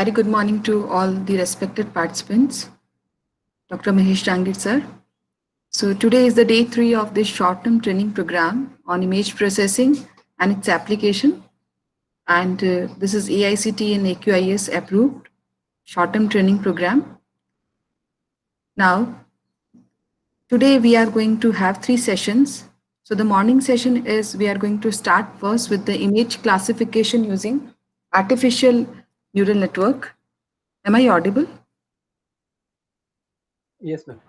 Very good morning to all the respected participants. Dr. Mahesh Jangir sir. So today is the day 3 of this short-term training program on image processing and its application. And this is AICT and AQIS approved short-term training program. Now, today we are going to have 3 sessions. So the morning session is we are going to start first with the image classification using artificial neural network. Am I audible? Yes, ma'am.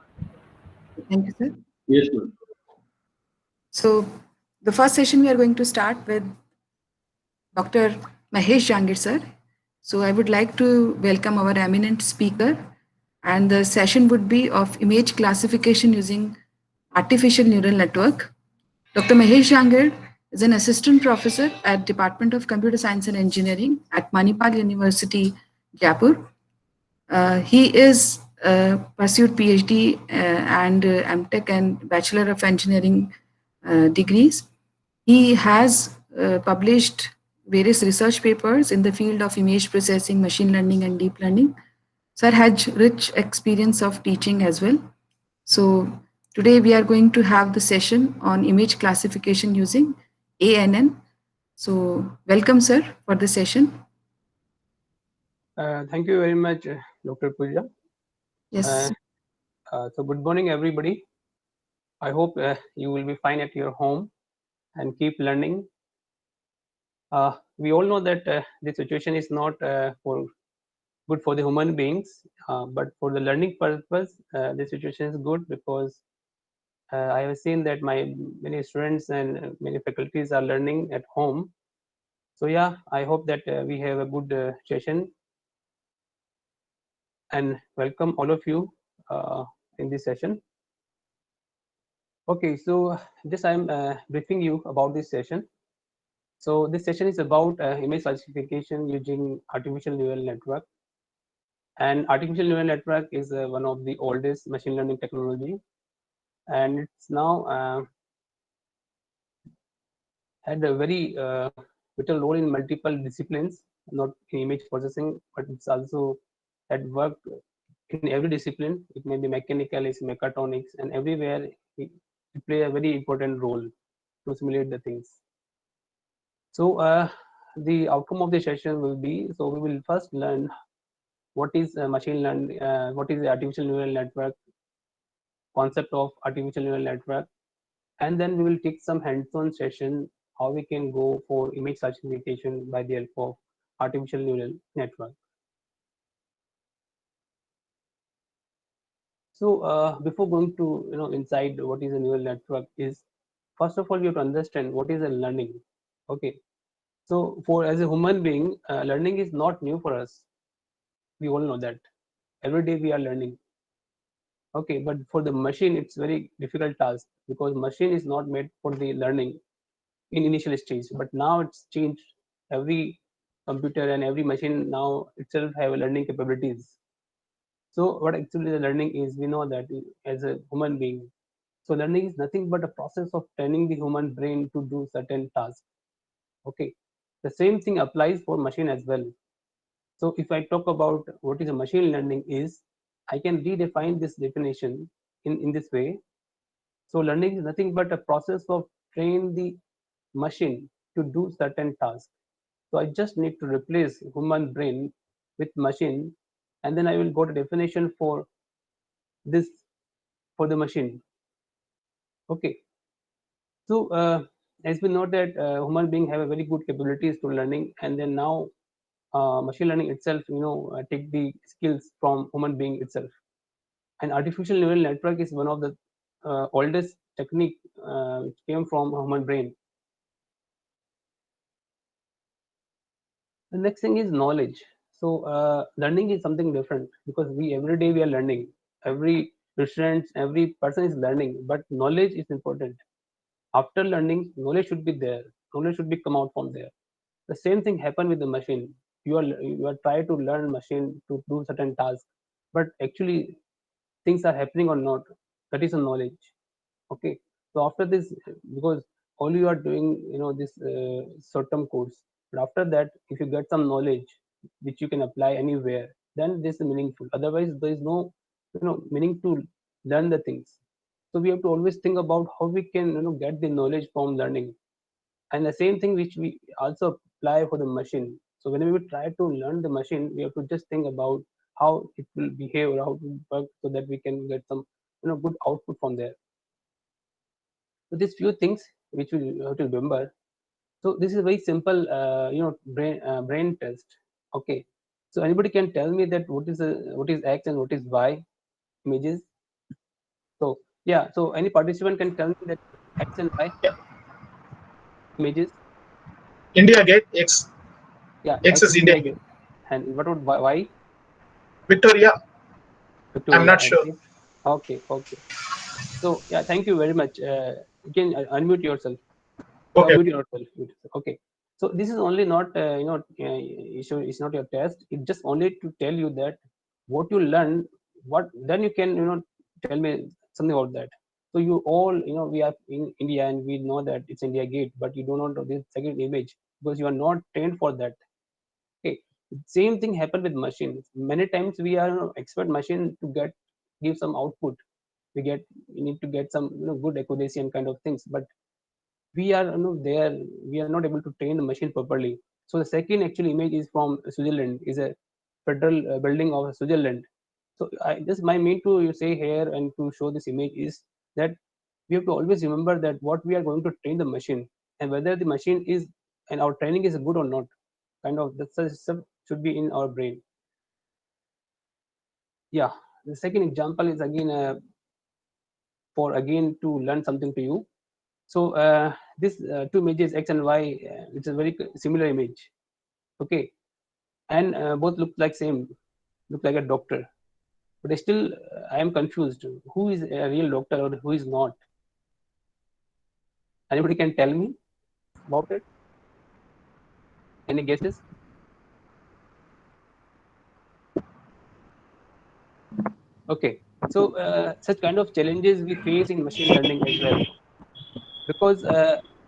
Thank you, sir. Yes, ma'am. So, the first session we are going to start with Dr. Mahesh Jangir sir. So, I would like to welcome our eminent speaker, and the session would be of image classification using artificial neural network. Dr. Mahesh Jangir is an assistant professor at Department of Computer Science and Engineering at Manipal University, Jaipur. He is pursued PhD and MTech and Bachelor of Engineering degrees. He has published various research papers in the field of image processing, machine learning, and deep learning. Sir has rich experience of teaching as well. So today we are going to have the session on image classification using ANN. So welcome, sir, for the session. Thank you very much, Dr. Pooja. Yes. So good morning, everybody. I hope you will be fine at your home and keep learning. We all know that this situation is not for good for the human beings, but for the learning purpose, the situation is good because I have seen that my many students and many faculties are learning at home. So yeah, I hope that we have a good session and welcome all of you in this session. Okay, so just I'm briefing you about this session. So this session is about image classification using artificial neural network. And artificial neural network is one of the oldest machine learning technology, and it's now had a very vital role in multiple disciplines, not in image processing, but it's also had worked in every discipline. It may be mechanical, it's mechatronics, and everywhere it play a very important role to simulate the things. So the outcome of the session will be, so we will first learn what is machine learning, what is the artificial neural network, concept of artificial neural network, and then we will take some hands-on session how we can go for image classification by the help of artificial neural network. So before going to inside what is a neural network is, first of all you have to understand what is a learning. Okay, so for as a human being, learning is not new for us. We all know that every day we are learning. Okay, but for the machine it's very difficult task because machine is not made for the learning in initial stage, but now it's changed. Every computer and every machine now itself have learning capabilities. So what actually the learning is, we know that as a human being, so learning is nothing but a process of training the human brain to do certain tasks. Okay, the same thing applies for machine as well. So if I talk about what is a machine learning is, I can redefine this definition in this way. So learning is nothing but a process of train the machine to do certain tasks. So I just need to replace human brain with machine, and then I will go to definition for this for the machine. Okay. So as we know that human being have a very good capabilities to learning, and then now machine learning itself, take the skills from human being itself. And artificial neural network is one of the oldest technique which came from human brain. The next thing is knowledge. So learning is something different because we every day we are learning. Every student, every person is learning, but knowledge is important. After learning, knowledge should be there. Knowledge should be come out from there. The same thing happen with the machine. You are trying to learn machine to do certain tasks, but actually things are happening or not. That is a knowledge. Okay. So after this, because all you are doing, this short-term course, but after that, if you get some knowledge, which you can apply anywhere, then this is meaningful. Otherwise, there is no meaning to learn the things. So we have to always think about how we can get the knowledge from learning, and the same thing which we also apply for the machine. So whenever we try to learn the machine, we have to just think about how it will behave or how it will work, so that we can get some good output from there. So these few things which we have to remember. So this is a very simple brain test. Okay, so anybody can tell me that what is X and what is Y images? So yeah, so any participant can tell me that X and Y Yeah. images. India Gate, X. Yeah, X X is is India India Gate. Gate. And what would Y? Victoria, I'm Victoria. not And sure. okay, okay. So yeah, thank you very much. You can unmute yourself. Okay. Mute yourself. Okay. So this is only not issue. It's not your test. It's just only to tell you that what you learn. What then you can tell me something about that. So you all we are in India and we know that it's India Gate, but you do not know this second image because you are not trained for that. Okay. Same thing happened with machines. Many times we are expert machine to give some output. We need to get some good accuracy and kind of things, but we are there, we are not able to train the machine properly. So the second actual image is from Switzerland, is a federal building of Switzerland. So I just my main to say here and to show this image is that we have to always remember that what we are going to train the machine, and whether the machine is and our training is good or not, kind of the system should be in our brain. Yeah, the second example is again for again to learn something to you. So this two images X and Y, it's a very similar image. Okay, and both look like same, look like a doctor. But still, I am confused. Who is a real doctor or who is not? Anybody can tell me about it? Any guesses? Okay, so such kind of challenges we face in machine learning as well, because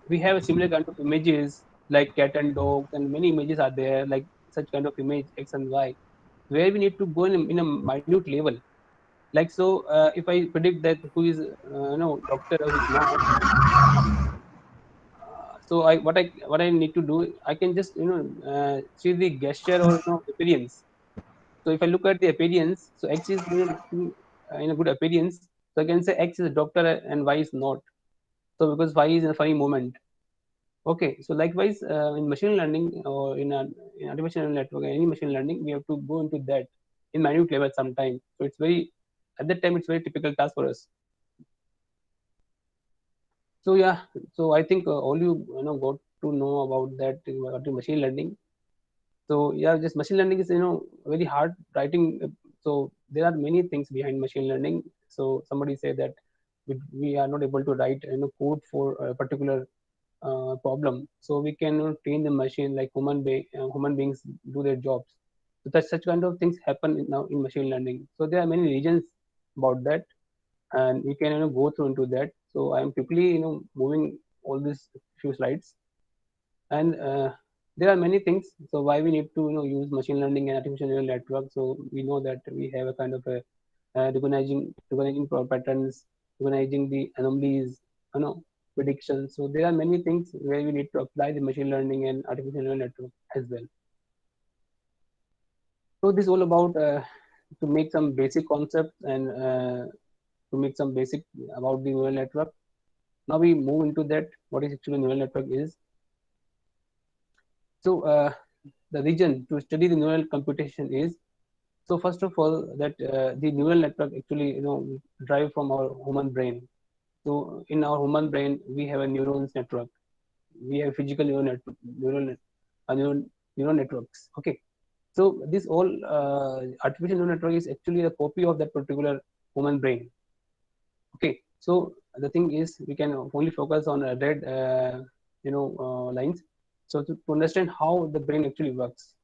we have a similar kind of images like cat and dogs, and many images are there like such kind of image X and Y, where we need to go in a minute level. Like so, if I predict that who is doctor or is not, so what I need to do, I can just see the gesture or appearance. So if I look at the appearance, so X is looking in a good appearance, so I can say X is a doctor and Y is not. So because Y is in a funny moment. Okay, so likewise in machine learning or in artificial neural network, any machine learning, we have to go into that in minute level sometime. So it's very at that time it's very typical task for us. So yeah, so I think all you got to know about that about the machine learning. So yeah, just machine learning is very hard writing. So there are many things behind machine learning. So somebody say that we are not able to write code for a particular problem. So we can train the machine like human beings do their jobs. So that such kind of things happen now in machine learning. So there are many regions about that, and we can go through into that. So I am quickly moving all these few slides, and there are many things. So why we need to use machine learning and artificial neural network? So we know that we have a kind of a recognizing patterns, recognizing the anomalies, predictions. So there are many things where we need to apply the machine learning and artificial neural network as well. So this is all about to make some basic concepts and to make some basic about the neural network. Now we move into that. What is actually neural network is? So the region to study the neural computation is, so first of all that the neural network actually drive from our human brain. So in our human brain we have a neurons network, we have physical neural networks. Okay, so this all artificial neural network is actually a copy of that particular human brain. Okay, so the thing is we can only focus on red lines, so to understand how the brain actually works.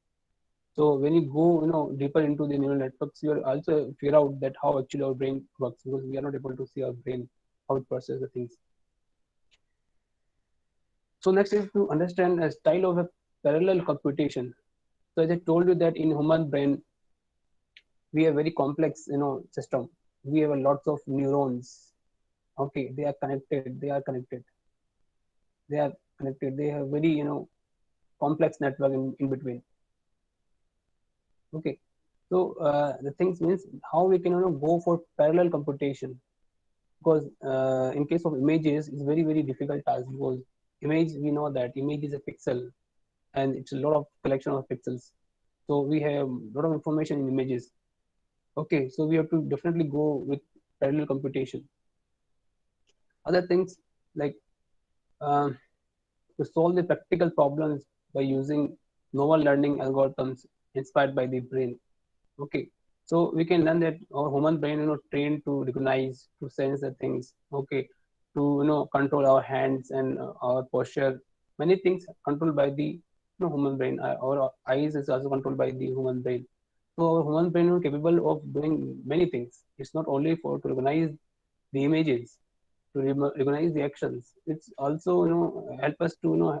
So when you go deeper into the neural networks, you will also figure out that how actually our brain works, because we are not able to see our brain how it processes the things. So next is to understand a style of a parallel computation. So as I told you that in human brain, we have very complex, system. We have a lots of neurons. Okay, they are connected. They are connected. They have very, complex network in between. Okay, so the things means how we can, go for parallel computation, because in case of images, it's very difficult task, because image, we know that image is a pixel, and it's a lot of collection of pixels. So we have a lot of information in images. Okay, so we have to definitely go with parallel computation. Other things like um, to solve the practical problems by using novel learning algorithms inspired by the brain. Okay, so we can learn that our human brain, trained to recognize, to sense the things. Okay, to control our hands and our posture. Many things controlled by the human brain. Our eyes is also controlled by the human brain. So our human brain is capable of doing many things. It's not only for to recognize the images, to recognize the actions. It's also help us to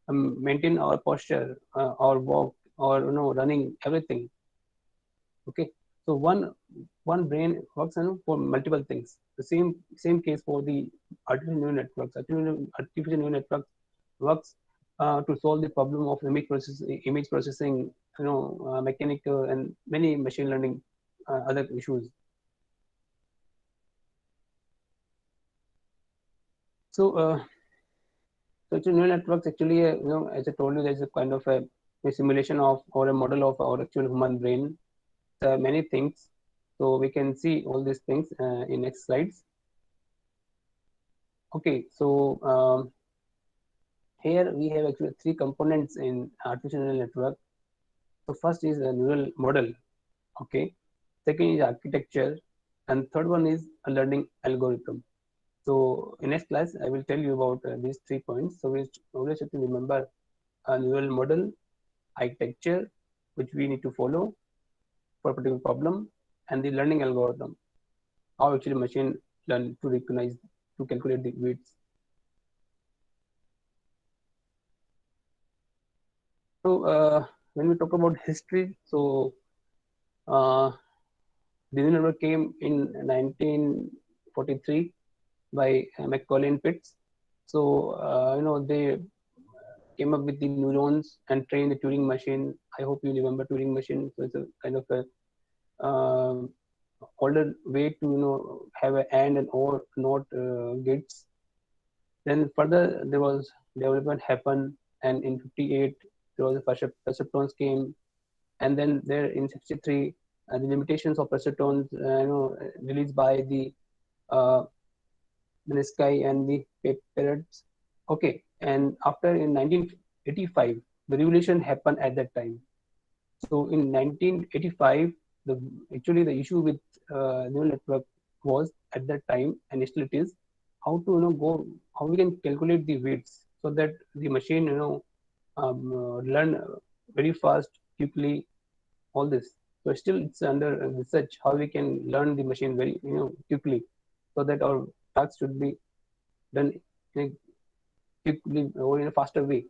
maintain our posture, our walk, or running, everything. Okay, so one brain works for multiple things. The same case for the artificial neural networks. Artificial neural networks works to solve the problem of image processing, mechanical and many machine learning other issues. So actual neural networks actually, as I told you, there's a kind of a simulation of or a model of our actual human brain. Many things. So we can see all these things in next slides. Okay, so here we have actually three components in artificial neural network. So first is a neural model. Okay, second is architecture, and third one is a learning algorithm. So in next class, I will tell you about these 3 points. So we always have to remember a neural model, architecture, which we need to follow for a particular problem, and the learning algorithm, how actually machine learn to recognize, to calculate the weights. So when we talk about history, so the neural network came in 1943 by Macaulay and Pitts. So they came up with the neurons and trained the Turing machine. I hope you remember Turing machine. So it's a kind of a older way to have an and or not gates. Then further there was development happened, and in 58 there was a perceptrons came, and then there in 63 the limitations of perceptrons released by the uh, Minsky and the Parrots. Okay, and after in 1985 the revolution happened at that time. So in 1985, actually the issue with neural network was at that time, and still it is, how to how we can calculate the weights so that the machine learn very fast, quickly, all this. So still it's under research how we can learn the machine very quickly, so that our tasks should be done in a quickly or in a faster way.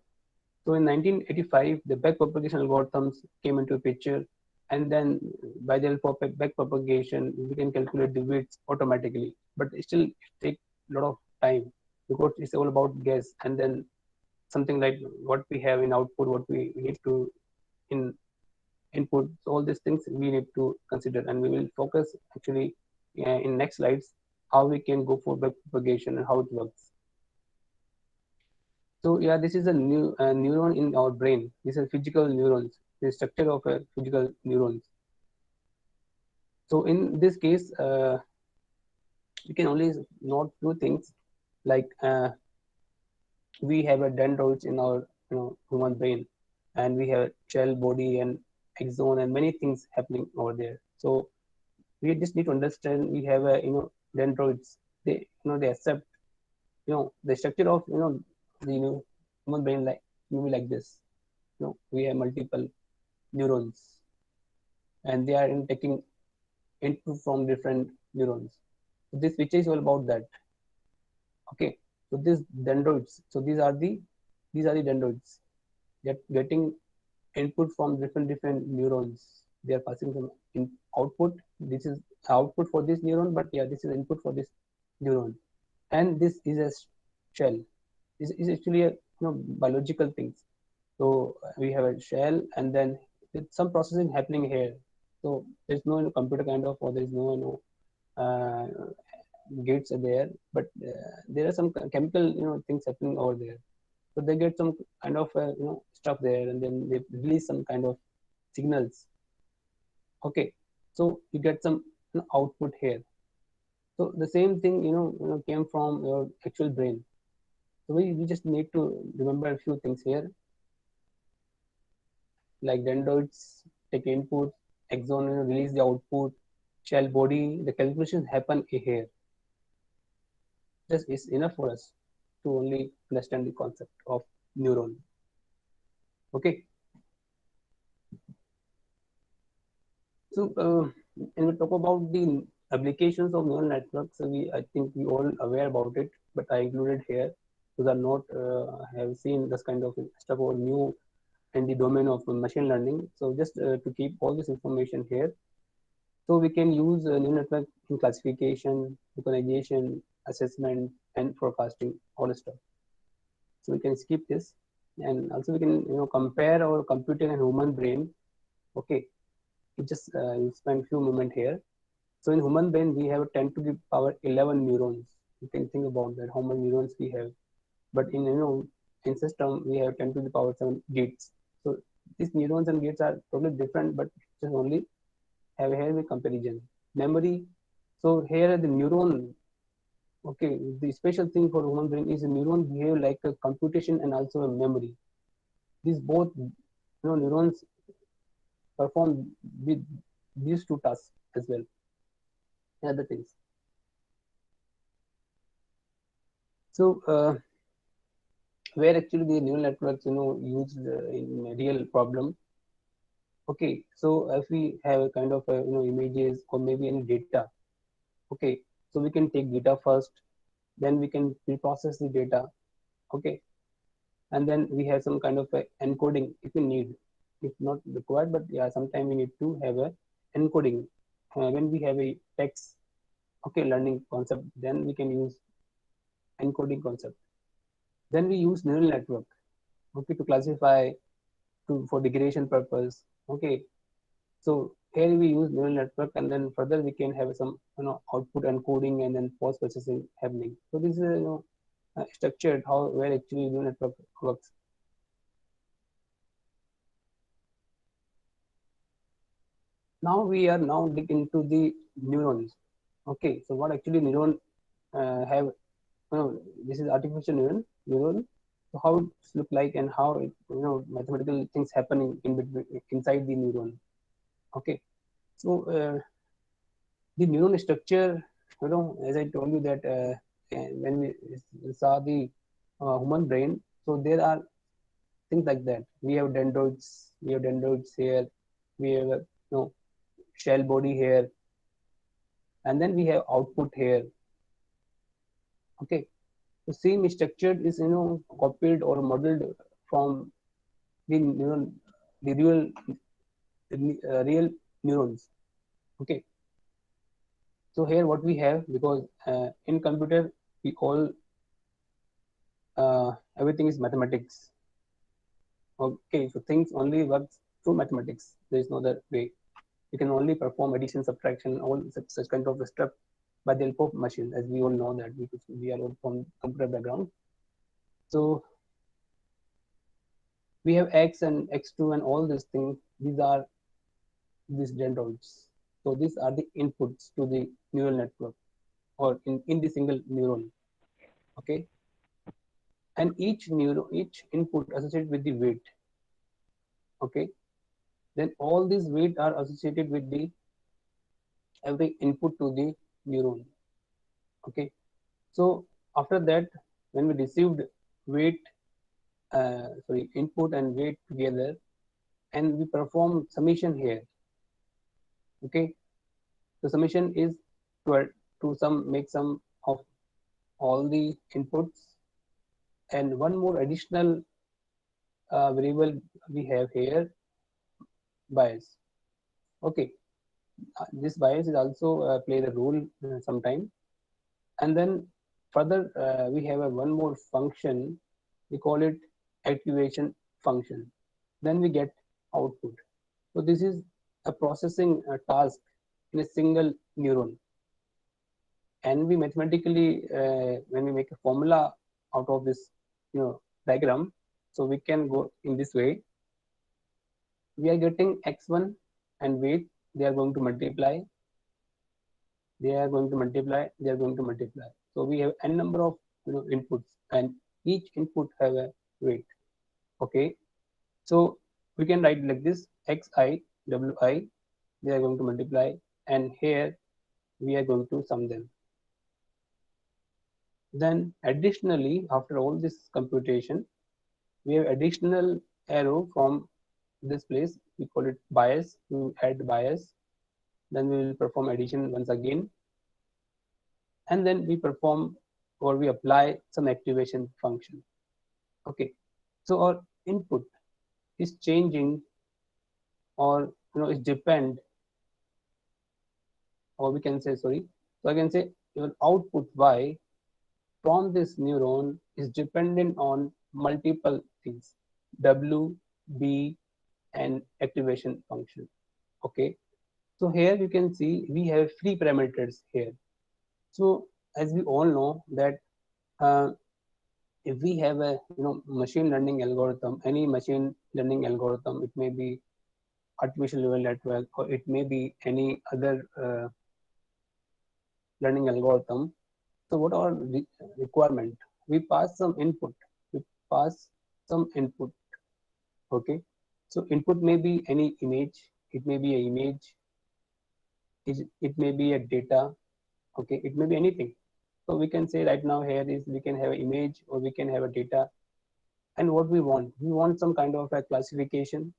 So in 1985, the backpropagation algorithms came into the picture, and then by the help of backpropagation, we can calculate the weights automatically. But still, it takes a lot of time, because it's all about guess, and then something like what we have in output, what we need to in input. So all these things we need to consider, and we will focus actually in next slides how we can go for backpropagation and how it works. So yeah, this is a new neuron in our brain. This is physical neurons, the structure of a physical neurons. So in this case, we can only note few things, like we have a dendrites in our human brain, and we have shell, body, and axon, and many things happening over there. So we just need to understand we have a dendrites. They they accept the structure of the human brain, like maybe like this. We have multiple neurons, and they are taking input from different neurons. So this which is all about that. Okay, so these dendrites. So these are the dendrites that getting input from different neurons. They are passing some output. This is output for this neuron, but yeah, this is input for this neuron. And this is a shell. This is actually a biological things. So we have a shell, and then some processing happening here. So there's no computer kind of, or there's no gates are there, but there are some chemical things happening over there. So they get some kind of stuff there, and then they release some kind of signals. Okay, so you get some output here. So the same thing came from your actual brain. So we just need to remember a few things here, like dendroids take input, axon release the output, shell body. The calculations happen here. This is enough for us to only understand the concept of neuron. Okay. So when we talk about the applications of neural networks, I think we all aware about it, but I included here those are not have seen this kind of stuff or new in the domain of machine learning. So just to keep all this information here, so we can use neural network in classification, recognition, assessment, and forecasting, all the stuff. So we can skip this, and also we can compare our computer and human brain. Okay, we just spend few moments here. So in human brain we have 10 to the power 11 neurons. You can think about that, how many neurons we have. But in system we have 10 to the power 7 gates. So these neurons and gates are totally different, but just only have here the comparison. Memory. So here the neuron. Okay, the special thing for human brain is a neuron behave like a computation and also a memory. These both neurons perform with these two tasks as well. Other things. So where actually the neural networks used in a real problem. Okay, so if we have a kind of images or maybe any data. Okay, so we can take data first, then we can pre-process the data. Okay, and then we have some kind of encoding if we need. If not required, but yeah, sometimes we need to have a encoding. When we have a text, okay, learning concept, then we can use encoding concept. Then we use neural network, okay, to classify, for degradation purpose. Okay, so here we use neural network, and then further we can have some output encoding and then post processing happening. So this is structured where actually neural network works. Now we are dig into the neurons. Okay, so what actually neuron have? This is artificial neuron. So how it look like and how it mathematical things happening in between inside the neuron. Okay, so the neuron structure, as I told you that when we saw the human brain, so there are things like that. We have dendroids here, we have shell body here, and then we have output here. Okay, the same structure is copied or modeled from the neuron, the real neurons. Okay, so here what we have, because in computer we all everything is mathematics. Okay, so things only works through mathematics. There is no other way. You can only perform addition, subtraction, all such kind of stuff by the help of machine, as we all know that because we are all from computer background. So we have X and X2 and all these things. These are these dendroids. So these are the inputs to the neural network or in the single neuron. Okay, and each input associated with the weight. Okay, then all these weight are associated with the every input to the neuron. Okay, so after that, when we received weight, input and weight together, and we perform summation here. Okay, the summation is to make sum of all the inputs, and one more additional variable we have here, bias. Okay, this bias is also play the role sometime. And then further we have a one more function, we call it activation function. Then we get output. So this is a processing task in a single neuron. And we mathematically, when we make a formula out of this, diagram, so we can go in this way. We are getting x1 and wait, they are going to multiply, they are going to multiply, they are going to multiply. So we have n number of inputs, and each input have a weight. Okay, so we can write like this: xi, wi, they are going to multiply, and here we are going to sum them. Then additionally, after all this computation, we have additional arrow from this place. We call it bias. We add bias. Then we will perform addition once again. And then we perform or we apply some activation function. Okay. So our input is changing, or it depend, or we can say, sorry. So I can say your output y from this neuron is dependent on multiple things: W, B, and activation function. Okay, so here you can see we have three parameters here. So as we all know that if we have a machine learning algorithm, any machine learning algorithm, it may be artificial neural network or it may be any other learning algorithm. So what are the requirement? We pass some input. We pass some input. Okay. So input may be any image. It may be an image. It may be a data. Okay. It may be anything. So we can say right now here is we can have an image or we can have a data. And what we want some kind of a classification.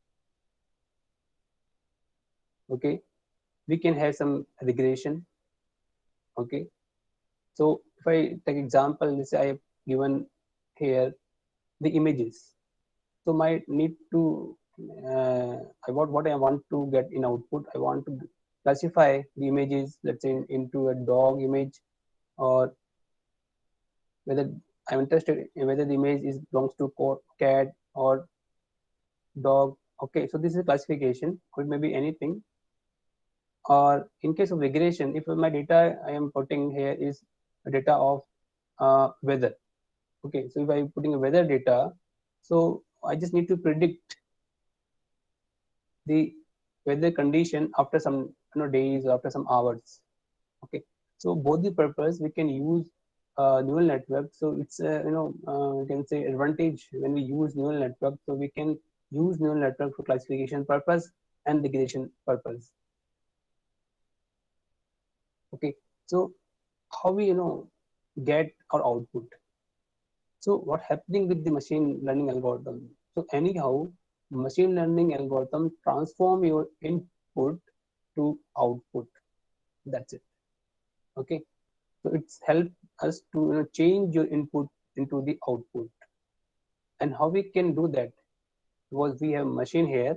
Okay. We can have some regression. Okay. So if I take example, let's say I have given here the images. So my need to what I want to get in output, I want to classify the images, let's say into a dog image, or whether I'm interested in whether the image is belongs to cat or dog. Okay, so this is classification, or it may be anything. Or in case of regression, if my data I am putting here is a data of weather. Okay, so if I'm putting a weather data, so I just need to predict the weather condition after some days or after some hours. Okay, so both the purpose we can use neural network. So it's you can say advantage when we use neural network. So we can use neural network for classification purpose and regression purpose. Okay, so how we get our output. So what happening with the machine learning algorithm? So anyhow, machine learning algorithm transform your input to output. That's it. Okay, so it's help us to change your input into the output. And how we can do that? Because we have machine here.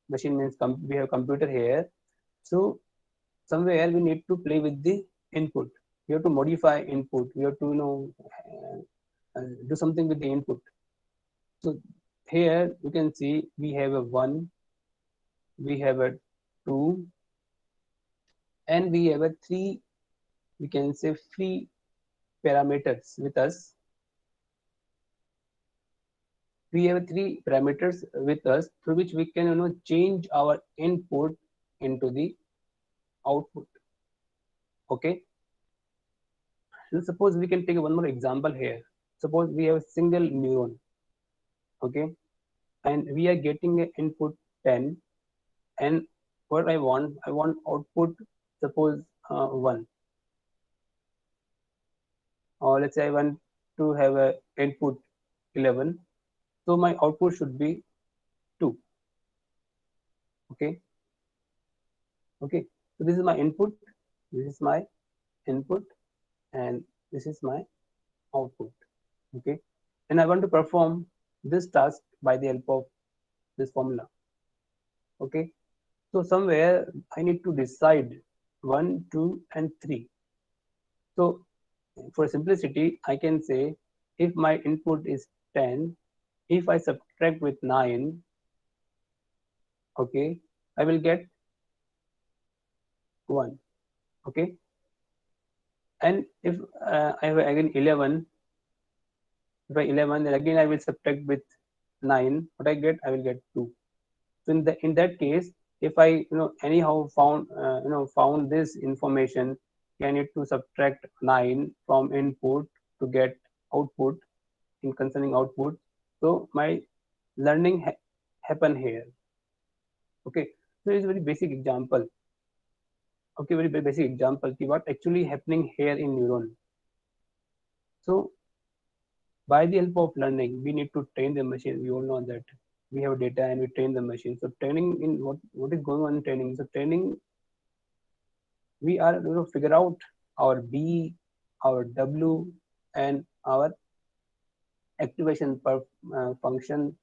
Machine means we have computer here. So somewhere we need to play with the input. We have to modify input. We have to do something with the input. So here you can see we have a 1, we have a 2, and we have a 3, we can say free parameters with us. We have 3 parameters with us through which we can change our input into the output. Okay. So suppose we can take one more example here. Suppose we have a single neuron. Okay, and we are getting an input 10, and what I want output, suppose 1, or let's say I want to have a input 11, so my output should be 2. Okay, so this is my input, this is my input, and this is my output. Okay, and I want to perform this task by the help of this formula. Okay, So somewhere I need to decide 1, 2, and 3. So for simplicity, I can say if my input is 10, if I subtract with 9, okay, I will get 1. Okay, and if I have again 11, if I 11, then again I will subtract with 9. What I get, I will get 2. So in that case, if I anyhow found this information, I need to subtract 9 from input to get output in concerning output. So my learning happen here. Okay, so it's a very basic example. Okay, very basic example. What actually happening here in neuron. So by the help of learning, we need to train the machine. We all know that we have data and we train the machine. So training in what is going on in training? So training, we are figure out our B, our W, and our activation per function.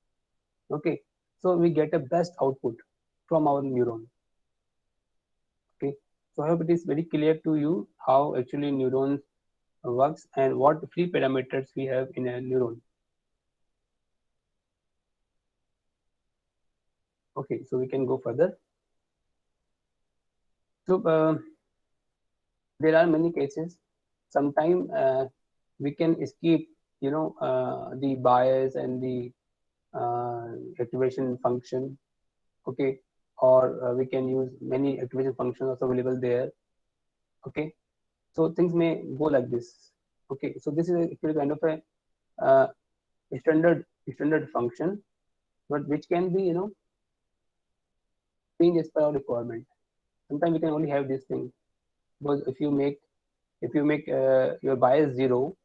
Okay, so we get a best output from our neuron. Okay, so I hope it is very clear to you how actually neurons works and what free parameters we have in a neuron. Okay, so we can go further. So there are many cases. Sometimes we can escape, the bias and the activation function. Okay, or we can use many activation functions also available there. Okay, so things may go like this. Okay, so this is actually kind of a standard function, but which can be changed as per our requirement. Sometimes we can only have this thing, because if you make your bias 0,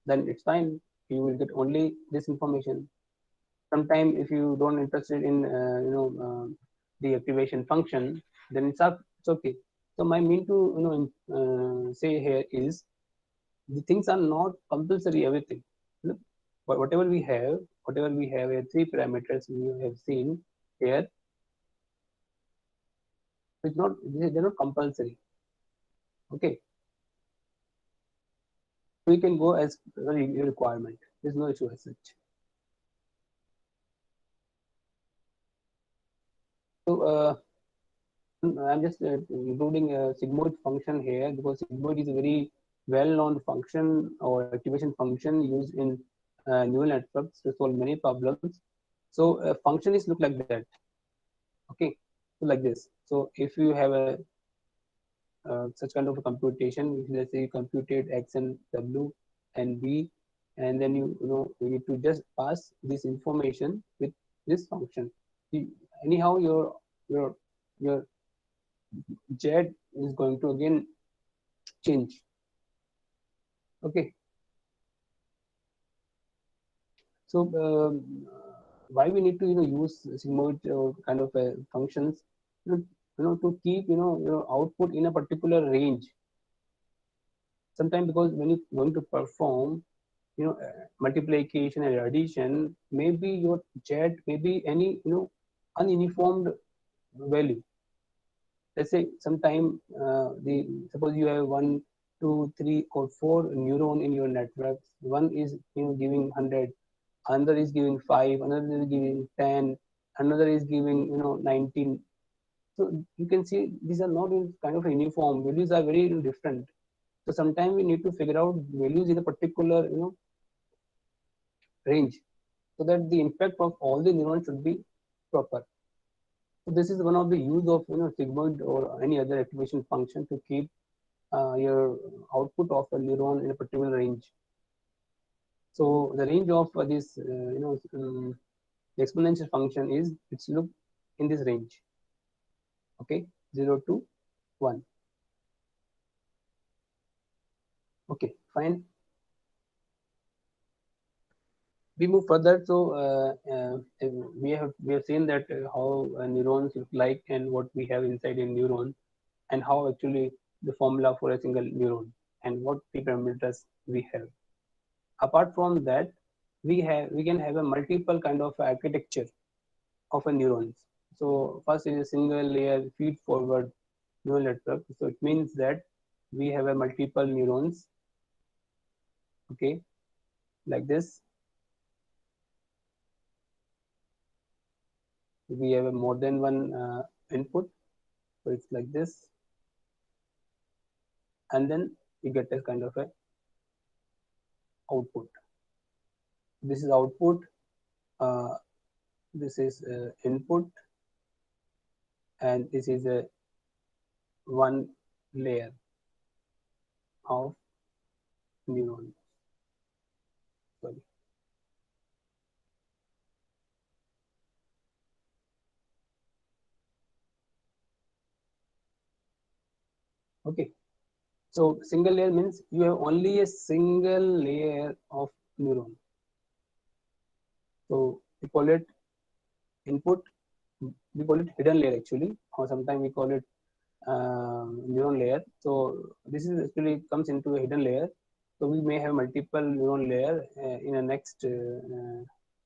then it's fine. You will get only this information. Sometimes if you don't interested in the activation function, then it's okay. So my mean to say here is the things are not compulsory everything. Look, whatever we have here, 3 parameters we have seen here. It's not, they're not compulsory. Okay, we can go as per your requirement. There's no issue as such. So I'm just including a sigmoid function here, because sigmoid is a very well-known function or activation function used in neural networks to solve many problems. So a function is look like that. Okay, so like this. So if you have a such kind of a computation, let's say you computed x and w and b, and then you need to just pass this information with this function. Anyhow, your z is going to again change. Okay, so why we need to use sigmoid kind of functions, to keep your output in a particular range. Sometimes because when you're going to perform multiplication and addition, maybe your z may be any ununiformed value. Let's say sometime suppose you have 1, 2, 3, or 4 neuron in your network. One is giving 100, another is giving 5, another is giving 10, another is giving 19. So you can see these are not in kind of uniform. Values are very different. So sometimes we need to figure out values in a particular range, so that the impact of all the neurons should be proper. So this is one of the use of sigmoid or any other activation function to keep your output of a neuron in a particular range. So the range of this the exponential function is, it's look in this range. Okay, 0 to 1. Okay, fine. We move further. So we have seen that how neurons look like and what we have inside a neuron, and how actually the formula for a single neuron and what the parameters we have. Apart from that, we can have a multiple kind of architecture of a neurons. So first is a single layer feed forward neural network. So it means that we have a multiple neurons, okay, like this. We have a more than one input, so it's like this, and then you get a kind of a output. This is output. This is input, and this is a one layer of neuron. Sorry. Okay. So single layer means you have only a single layer of neuron. So we call it input. We call it hidden layer actually, or sometimes we call it neuron layer. So this is actually comes into a hidden layer. So we may have multiple neuron layer in a next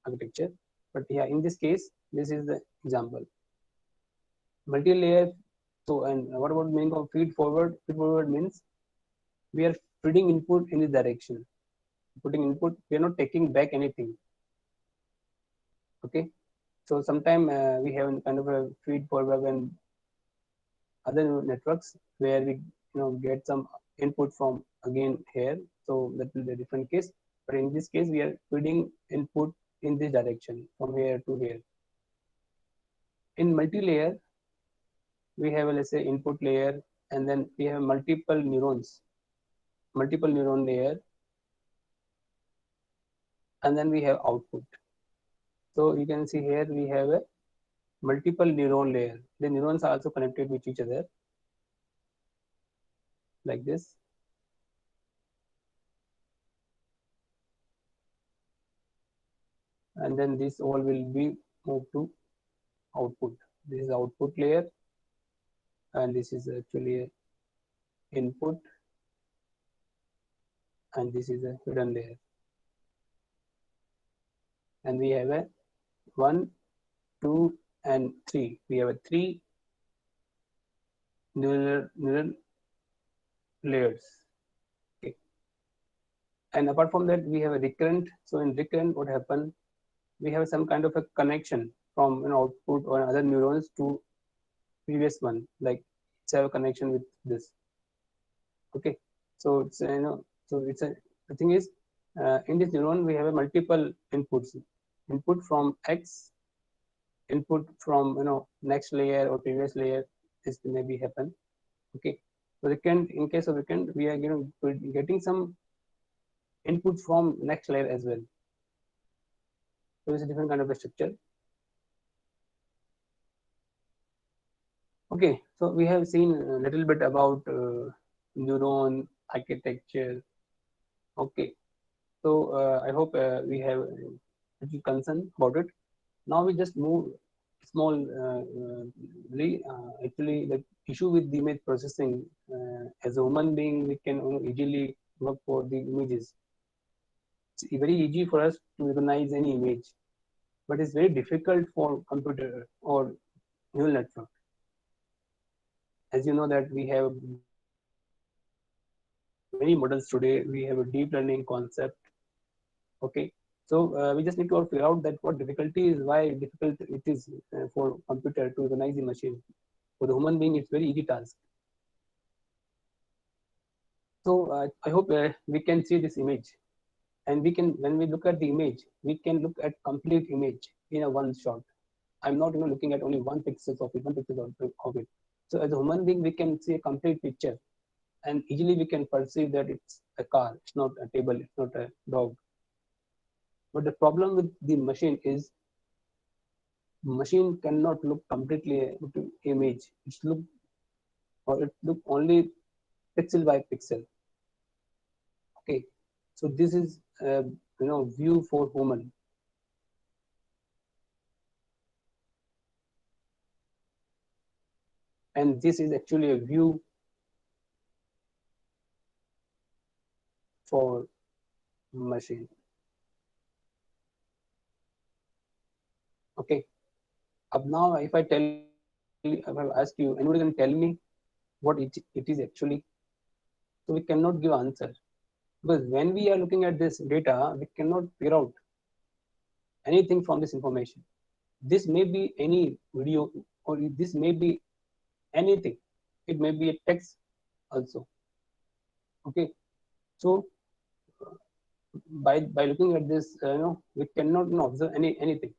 architecture. But yeah, in this case, this is the example. Multi-layer. So and what about meaning of feed forward? Feed forward means we are feeding input in this direction. Putting input, we are not taking back anything. Okay. So sometime we have kind of a feed forward and other networks where we get some input from again here, so that will be a different case, but in this case we are feeding input in this direction from here to here. In multi-layer we have let's say input layer, and then we have multiple neurons, multiple neuron layer, and then we have output. So you can see here we have a multiple neuron layer. The neurons are also connected with each other like this. And then this all will be moved to output. This is output layer, and this is actually a input, and this is a hidden layer. And we have a 1, 2, and 3. We have a 3 neural layers. Okay. And apart from that, we have a recurrent. So in recurrent, what happened? We have some kind of a connection from an output or other neurons to previous one, like it's have a connection with this. Okay. So it's so it's a the thing is in this neuron we have a multiple inputs. Input from X, input from next layer or previous layer. This maybe happen. Okay. So recurrent, in case of recurrent, we are getting some input from next layer as well. So it's a different kind of a structure. Okay, so we have seen a little bit about neuron architecture. Okay, so I hope we have a little concern about it. Now we just move small. Actually, the issue with the image processing. As a human being, we can easily work for the images. It's very easy for us to recognize any image, but it's very difficult for computer or neural network. As you know that we have many models today, we have a deep learning concept. Okay, so we just need to figure out that what difficulty is, why difficult it is for computer to recognize the machine. For the human being, it's very easy task. So I hope we can see this image, and we can, when we look at the image, we can look at complete image in a one shot. I'm not looking at only one pixel of it, one pixel of it. So as a human being, we can see a complete picture, and easily we can perceive that it's a car, it's not a table, it's not a dog. But the problem with the machine is machine cannot look completely image. It's look or it look only pixel by pixel. Okay, so this is view for human. And this is actually a view for machine. Okay, Up now, if I ask you, anybody can tell me what it is actually? So we cannot give answer, because when we are looking at this data, we cannot figure out anything from this information. This may be any video, or this may be anything. It may be a text also. Okay, so by looking at this, we cannot observe anything.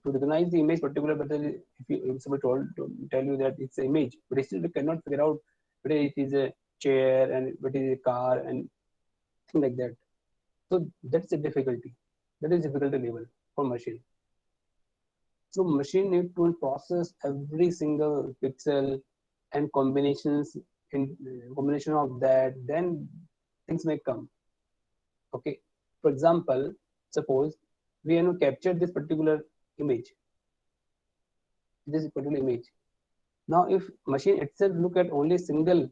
To recognize the image, particular whether if somebody to tell you that it's an image, but still we cannot figure out whether it is a chair and whether it is a car and things like that. So that's a difficulty. That is difficulty level for machine. So machine need to process every single pixel and combinations in combination of that, then things may come. Okay. For example, suppose we have captured this particular image. This particular image. Now, if machine itself look at only single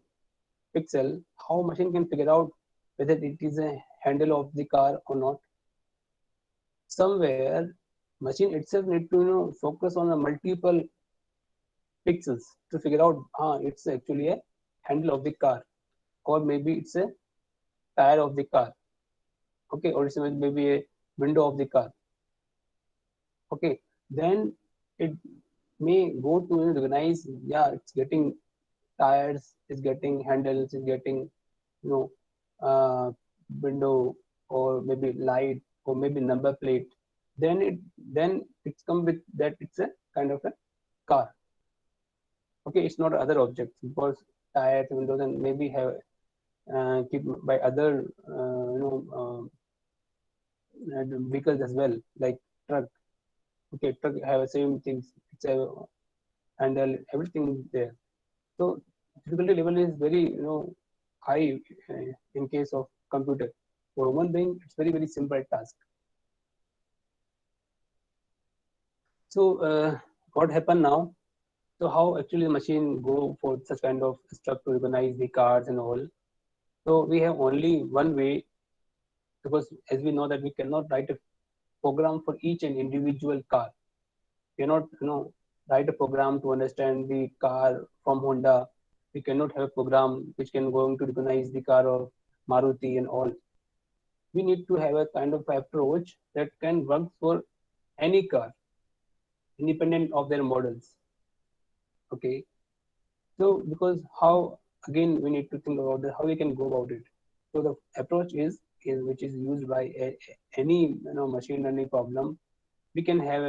pixel, how machine can figure out whether it is a handle of the car or not? Somewhere, machine itself need to focus on the multiple pixels to figure out, it's actually a handle of the car, or maybe it's a tire of the car. Okay, or it's maybe a window of the car. Okay, then it may go to recognize, yeah, it's getting tires, it's getting handles, it's getting you know window, or maybe light, or maybe number plate. Then it's come with that it's a kind of a car. Okay, it's not other objects, because tires, windows, and maybe have keep by other vehicles as well, like truck. Okay, truck have the same things. It's a handle, everything there. So difficulty level is very high in case of computer. For human being, it's very simple task. So what happened now? So how actually the machine go for such kind of stuff to recognize the cards and all? So we have only one way, because as we know that we cannot write a program for each and individual car. We cannot write a program to understand the car from Honda. We cannot have a program which can going to recognize the car of Maruti and all. We need to have a kind of approach that can work for any car, independent of their models. Okay, so because how, again, we need to think about how we can go about it. So the approach is which is used by any machine learning problem. We can have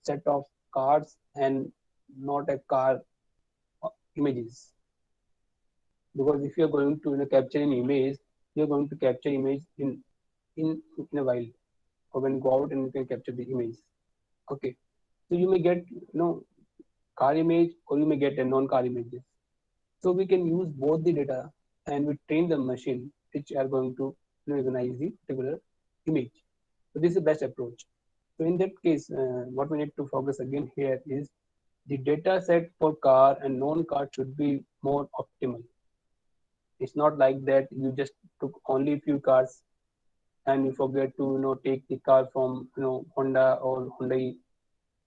set of cards and not a car images, because if you are going to capture an image, you are going to capture image in a while, or when you go out and you can capture the image. Okay, so you may get car image, or you may get a non-car images. So we can use both the data, and we train the machine which are going to recognize the particular image. So this is the best approach. So in that case, what we need to focus again here is the data set for car and non-car should be more optimal. It's not like that you just took only a few cars and you forget to take the car from Honda or Hyundai.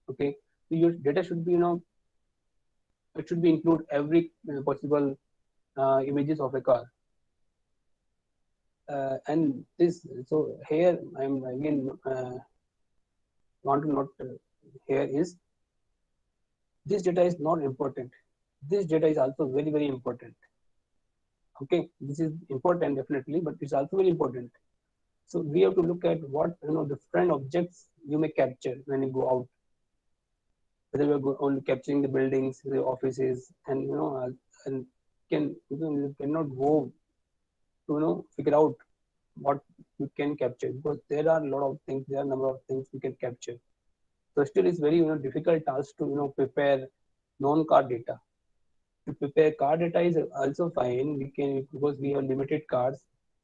Okay, so your data should be it should be include every possible images of a car. And this, so here I'm again want to note here is this data is not important. This data is also very important. Okay, this is important definitely, but it's also very important. So we have to look at what different objects you may capture when you go out. Whether we're only capturing the buildings, the offices, and and you cannot go to figure out what you can capture, because there are a lot of things, there are a number of things we can capture. So still it's very difficult task to prepare non-car data. To prepare car data is also fine. We can, because we have limited cars,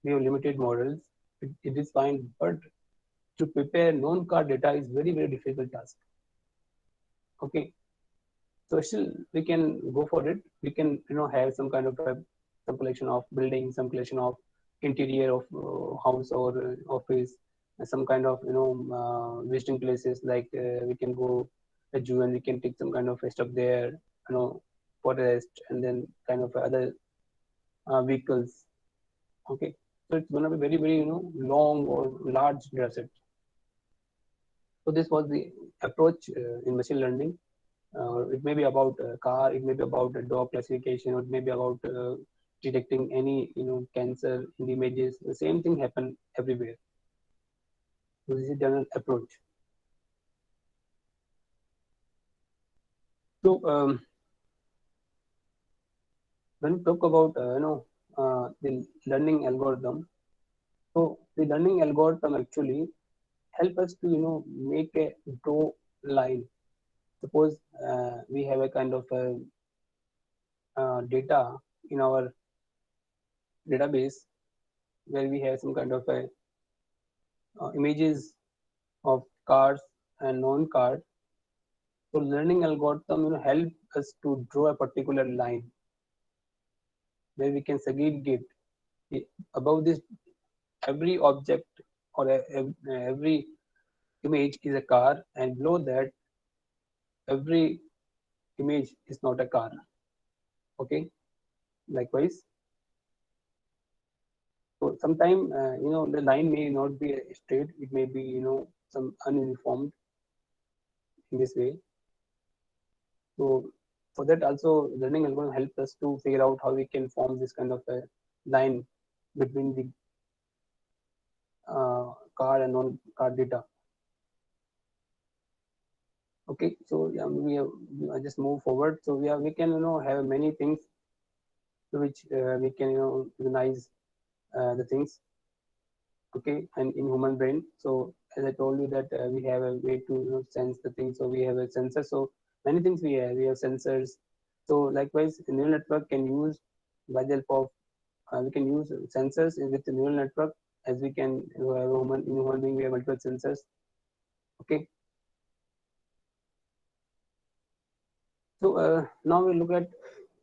we have limited models. It is fine, but to prepare non-car data is very difficult task. Okay, so still we can go for it. We can have some kind of some collection of buildings, some collection of interior of house or office, some kind of visiting places, like we can go a zoo and we can take some kind of stuff there, forest, and then kind of other vehicles. Okay, so it's going to be very, very, long or large data set. So this was the approach in machine learning. It may be about a car, it may be about a dog classification, or it may be about detecting any, cancer in the images. The same thing happen everywhere. So this is general approach. So when we talk about the learning algorithm, so the learning algorithm actually help us to make a draw line. Suppose we have a kind of data in our database where we have some kind of images of cars and non-cars. So learning algorithm help us to draw a particular line where we can segregate above this every object or every image is a car, and below that every image is not a car. Okay, likewise. So sometime the line may not be straight; it may be some ununiformed in this way. So for that also learning algorithm helps us to figure out how we can form this kind of a line between the car and non-car data. Okay, so yeah, I just move forward. So we can have many things which we can recognize the things. Okay, and in human brain. So as I told you that we have a way to sense the things. So we have a sensor. So many things we have. We have sensors. So likewise, a neural network can use by the help of we can use sensors with the neural network, as we can in human being we have multiple sensors. Okay. So now we look at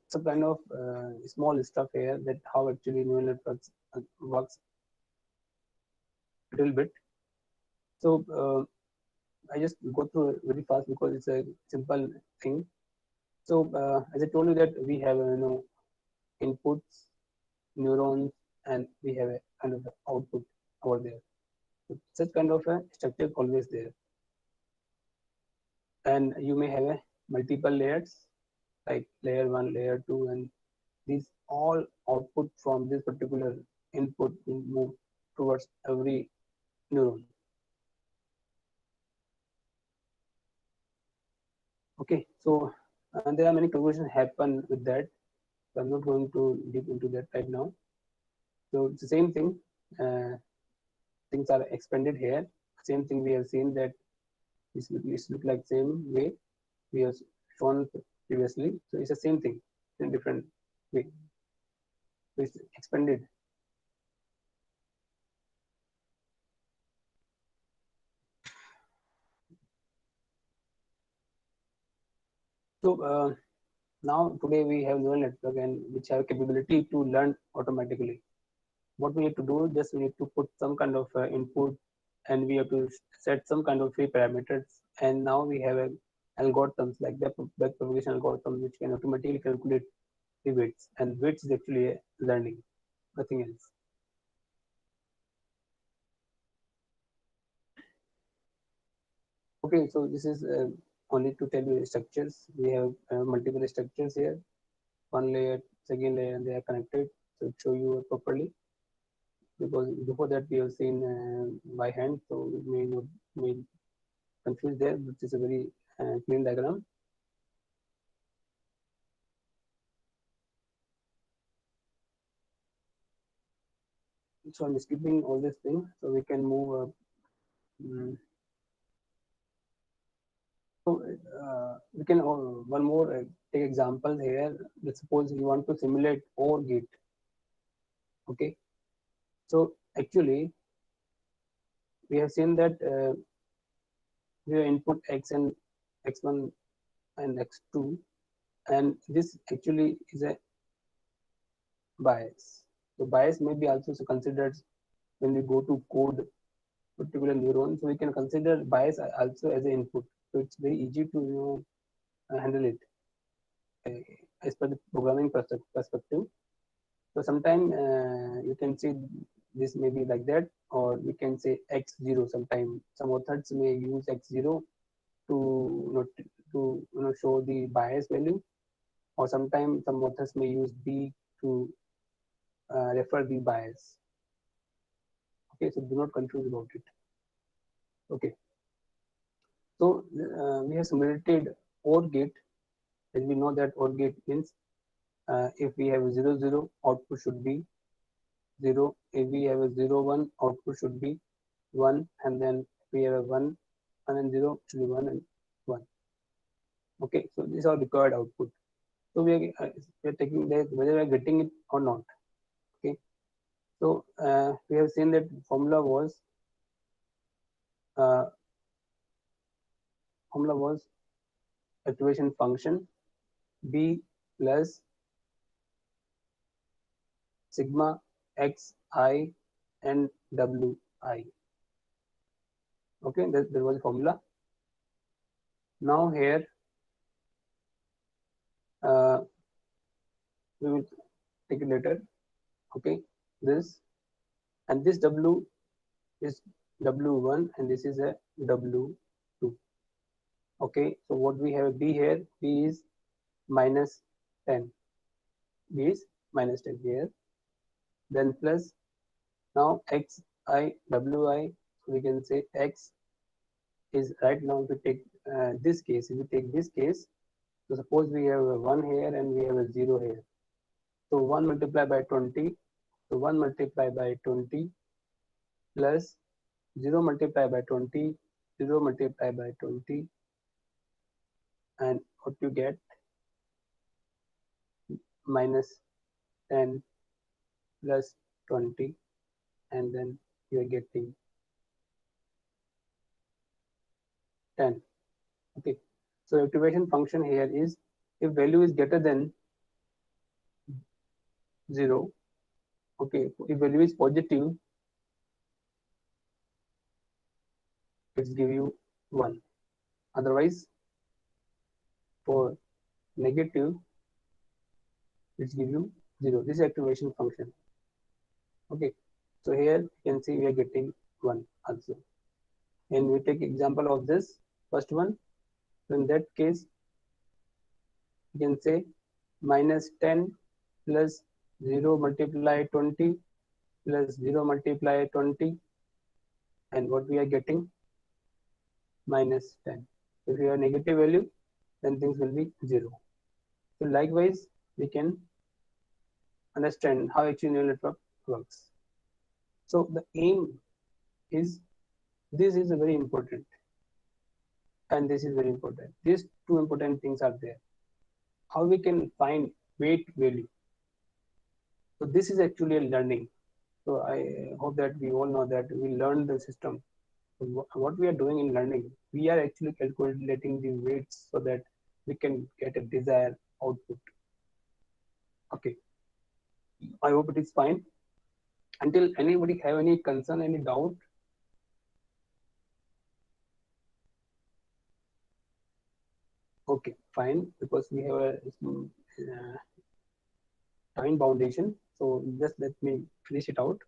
some kind of small stuff here, that how actually neural networks works a little bit. So I just go through it very fast because it's a simple thing. So as I told you that we have inputs, neurons, and we have a kind of output over there. So such kind of a structure always there, and you may have a multiple layers like layer 1, layer 2, and these all output from this particular input will move towards every neuron. Okay, so there are many conclusions happen with that. So I'm not going to deep into that right now. So it's the same thing. Things are expanded here. Same thing we have seen that this look like same way we have shown previously. So it's the same thing in different way. So it's expanded. So now today we have neural network and which have capability to learn automatically. What we need to do, just we need to put some kind of input, and we have to set some kind of free parameters, and now we have algorithms like back propagation algorithm which can automatically calculate the weights, and weights is actually a learning, nothing else. Okay, so this is only to tell you structures. We have multiple structures here, one layer, second layer, and they are connected. So show you properly, because before that we have seen by hand, so it may confuse there, which is a very clean diagram. So I'm skipping all these things so we can move up. So we can one more take example here. Let's suppose you want to simulate OR gate. Okay, so actually we have seen that we have input x and x1 and x2, and this actually is a bias. So bias may be also considered when we go to code particular neuron. So we can consider bias also as an input. So it's very easy to handle it as per the programming perspective. So sometimes you can see this may be like that, or we can say x0. Sometimes some authors may use x0 to show the bias value, or sometimes some authors may use b to refer the bias. Okay, so do not confuse about it. Okay, so we have simulated OR gate, and we know that OR gate means if we have a 0 0, output should be 0. If we have a 0 1, output should be 1, and then we have a 1 and then 0 should be 1 and 1. Okay, so these are required output. So we are taking that whether we are getting it or not. Okay, so we have seen that formula was uh, activation function b plus sigma x I and w I. Okay, that was the formula. Now here we will take it later. Okay, this and this w is w1 and this is a w2. Okay, so what we have b here, b is minus 10, b is minus 10 here, then plus now x I w I, so we can say x is right now to take this case. If we take this case, so suppose we have a 1 here and we have a 0 here. So 1 multiplied by 20, so 1 multiplied by 20 plus 0 multiplied by 20, 0 multiplied by 20, and what you get minus 10 plus 20, and then you are getting 10. Okay, so activation function here is if value is greater than 0. Okay, if value is positive, it's give you 1. Otherwise, for negative, it's give you 0. This is activation function. Okay, so here you can see we are getting 1 also. And we take example of this first one. So in that case, you can say minus 10 plus 0 multiply 20 plus 0 multiply 20, and what we are getting minus 10. If you have negative value, then things will be 0. So likewise, we can understand how actually neural network works. So the aim is, this is very important, and this is very important. These two important things are there. How we can find weight value. So this is actually a learning. So I hope that we all know that we learn the system. So what we are doing in learning, we are actually calculating the weights so that we can get a desired output. Okay, I hope it is fine. Until anybody have any concern, any doubt? Okay, fine, because we have a time foundation. So just let me finish it out.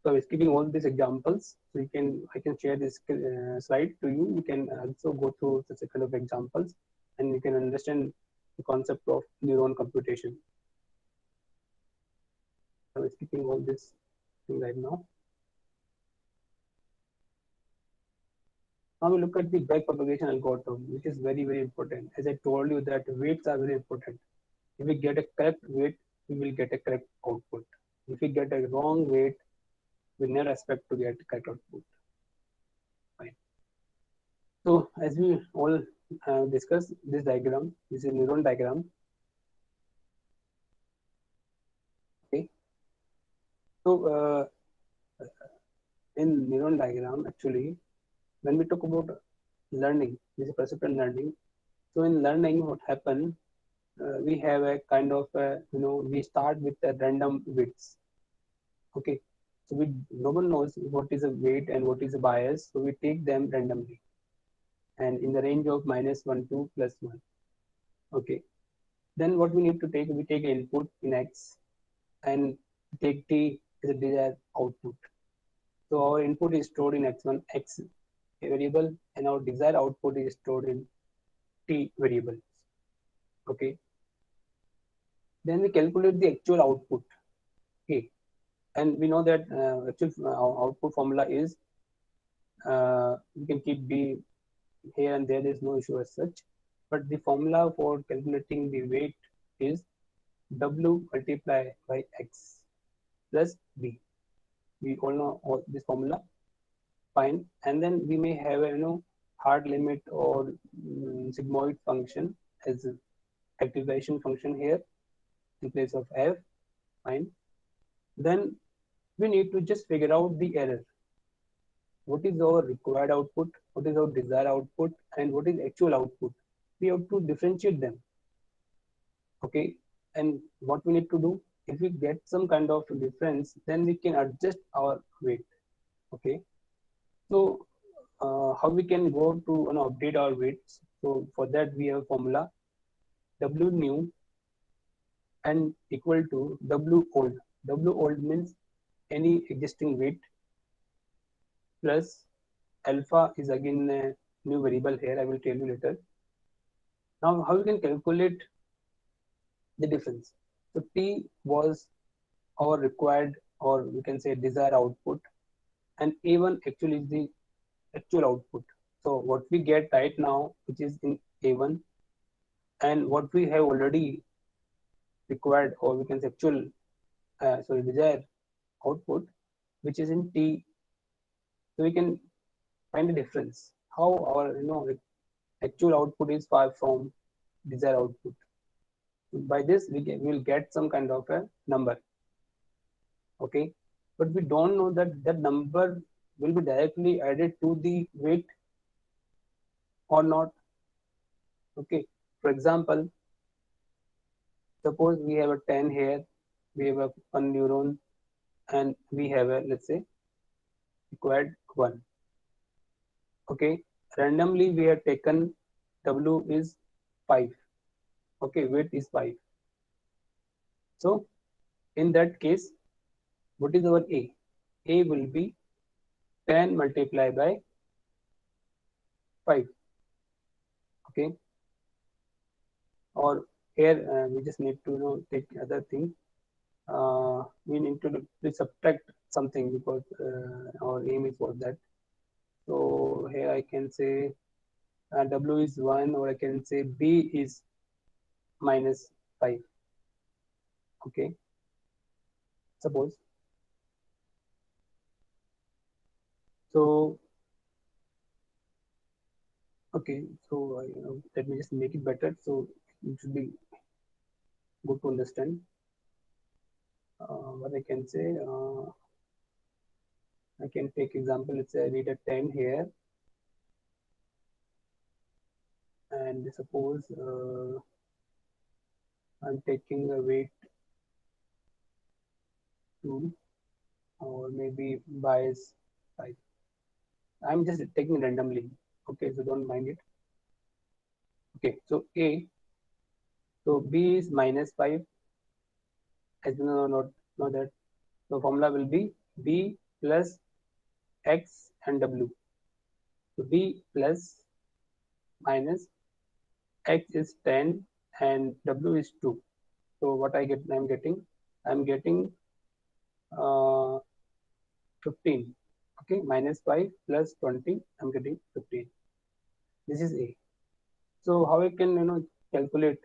So I was giving all these examples. So I can share this slide to you. You can also go through such a kind of examples, and you can understand the concept of neuron computation. I was keeping all this thing right now. Now we look at the backpropagation algorithm, which is very, very important. As I told you that weights are very important. If we get a correct weight, we will get a correct output. If we get a wrong weight, we never expect to get correct output. Fine. So as we all discussed, this diagram, this is a neuron diagram. Okay. So in neuron diagram, actually, when we talk about learning, this is perceptual learning. So in learning, what happened? We have a kind of we start with the random weights. Okay, so no one knows what is a weight and what is a bias, so we take them randomly, and in the range of -1 to +1. Okay. Then what we need to take, we take input in X and take T as a desired output. So our input is stored in X1, X variable, and our desired output is stored in T variable. Okay. Then we calculate the actual output. Okay. And we know that actual output formula is, we can keep B here and there is no issue as such, but the formula for calculating the weight is W multiplied by X plus B. We all know all this formula, fine. And then we may have a hard limit or sigmoid function as activation function here in place of F, fine. Then we need to just figure out the error. What is our required output, what is our desired output, and what is actual output. We have to differentiate them. Okay, and what we need to do, if we get some kind of difference, then we can adjust our weight. Okay, so how we can go to update our weights? So for that we have formula W new and equal to W old. W old means any existing weight plus alpha is again a new variable here. I will tell you later. Now, how we can calculate the difference? So T was our required, or we can say desired output, and A1 actually is the actual output. So what we get right now, which is in A1, and what we have already required, or we can say actual, desired output, which is in T. So we can find the difference. How our actual output is far from desired output. By this we will get some kind of a number. Okay, but we don't know that that number will be directly added to the weight or not. Okay, for example, suppose we have a 10 here, we have a 1 neuron, and we have a, let's say, required 1. Okay, randomly we have taken W is 5. Okay, weight is 5. So in that case, what is our A? A will be 10 multiplied by 5. Okay, or here we just need to take other thing. We need to subtract something because our aim is for that. So here I can say W is 1, or I can say B is -5. Okay, suppose. So okay, so let me just make it better, so it should be good to understand. What I can say, I can take example, let's say I read a 10 here, and suppose I'm taking a weight 2, or maybe bias 5. I'm just taking randomly. Okay, so don't mind it. Okay, so A, so B is -5. As you know that, so formula will be B plus X and W. So B plus minus X is 10 and W is 2. So what I'm getting 15. Okay, -5 plus 20, I'm getting 15. This is A. So how I can calculate?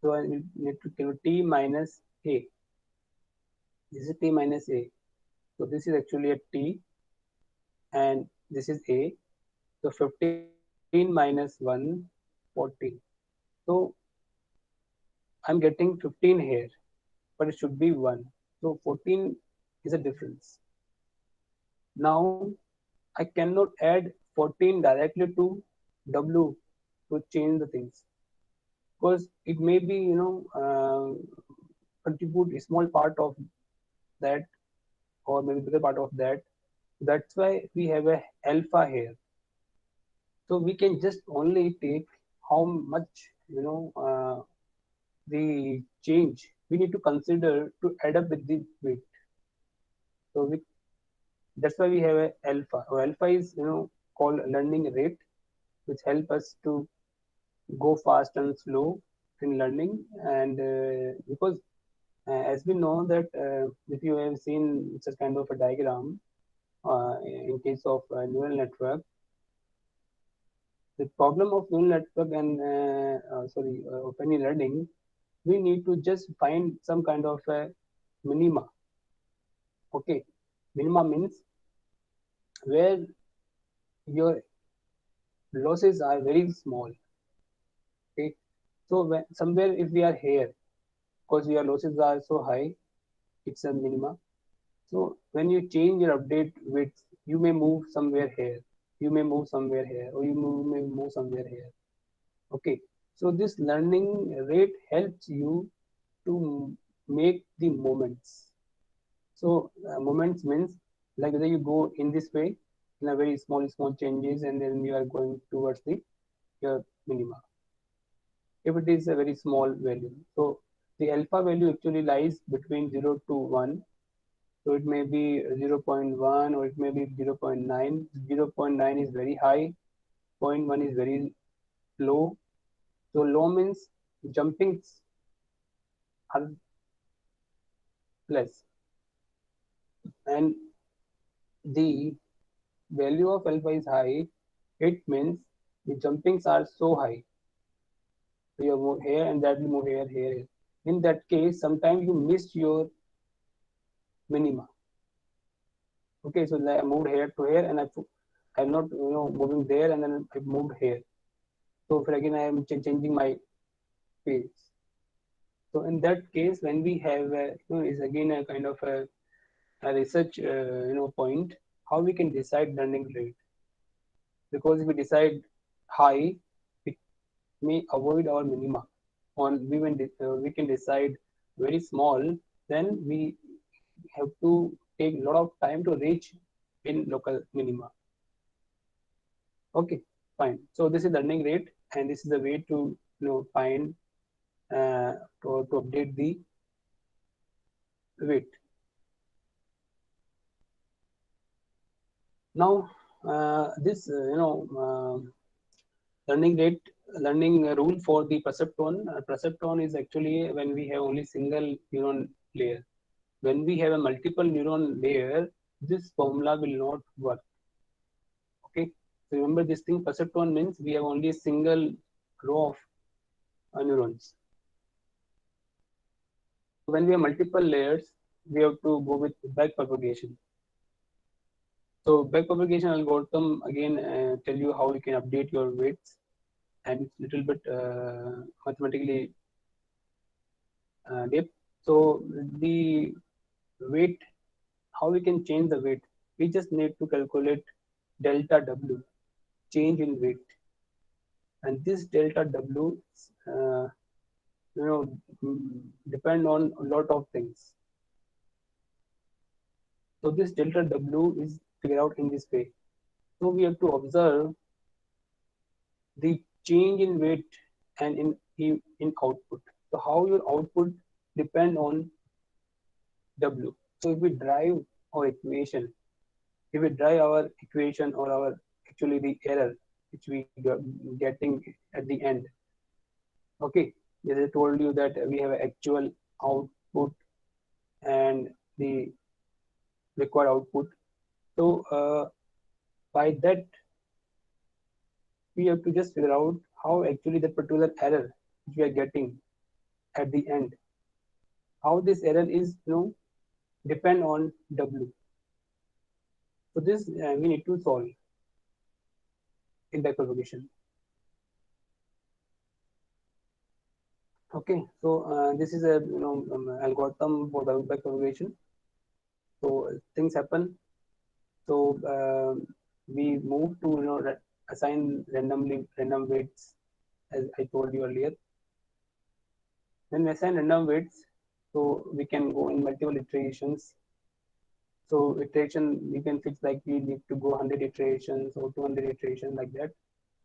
So I need to calculate T minus A. This is T minus A. So this is actually a T, and this is A. So 15 minus 1, 14. So I'm getting 15 here, but it should be 1. So 14 is a difference. Now I cannot add 14 directly to W to change the things, because it may be contribute a small part of that, or maybe bigger part of that. That's why we have a alpha here. So we can just only take how much, the change we need to consider to add up with the weight. So that's why we have a alpha. Or alpha is called learning rate, which help us to go fast and slow in learning. And because as we know that if you have seen such kind of a diagram in case of neural network, the problem of neural network and of any learning, we need to just find some kind of a minima. Okay, minima means where your losses are very small. Okay, so when, somewhere if we are here, because your losses are so high, it's a minima. So when you change your update width, you may move somewhere here, you may move somewhere here, or may move somewhere here. Okay, so this learning rate helps you to make the moments. So moments means like whether you go in this way in a very small changes, and then you are going towards the your minima. If it is a very small value, so the alpha value actually lies between 0 to 1. So it may be 0.1 or it may be 0.9. 0.9 is very high, zero point 0.1 is very low. So low means jumpings are less, and the value of alpha is high. It means the jumpings are so high. So you move here and that will move here, here. In that case, sometimes you missed your minima. Okay, so I moved here to here, and I'm not moving there, and then I moved here. So for again, I am changing my pace. So in that case, when we have is again a kind of a research point, how we can decide learning rate. Because if we decide high, it may avoid our minima. We can decide very small, then we have to take a lot of time to reach in local minima. Okay, fine. So this is learning rate, and this is the way to find to update the weight. Now this learning rule for the perceptron. Perceptron is actually when we have only single neuron layer. When we have a multiple neuron layer, this formula will not work. Okay, so remember this thing. Perceptron means we have only a single row of neurons. When we have multiple layers, we have to go with backpropagation. So backpropagation algorithm again tell you how you can update your weights, and it's little bit mathematically deep. So the weight, how we can change the weight? We just need to calculate delta W, change in weight, and this delta W, uh, depend on a lot of things. So this delta W is figured out in this way. So we have to observe the change in weight and in output. So how your output depend on W. So if we drive our equation, or our actually the error which we getting at the end. Okay, as I told you that we have actual output and the required output. So by that we have to just figure out how actually that particular error which we are getting at the end, how this error is depend on W. So this we need to solve in backpropagation. Okay, so this is a algorithm for the backpropagation. So things happen. So we move to assign random weights, as I told you earlier. When we assign random weights, so we can go in multiple iterations. So iteration we can fix like we need to go 100 iterations or 200 iterations like that.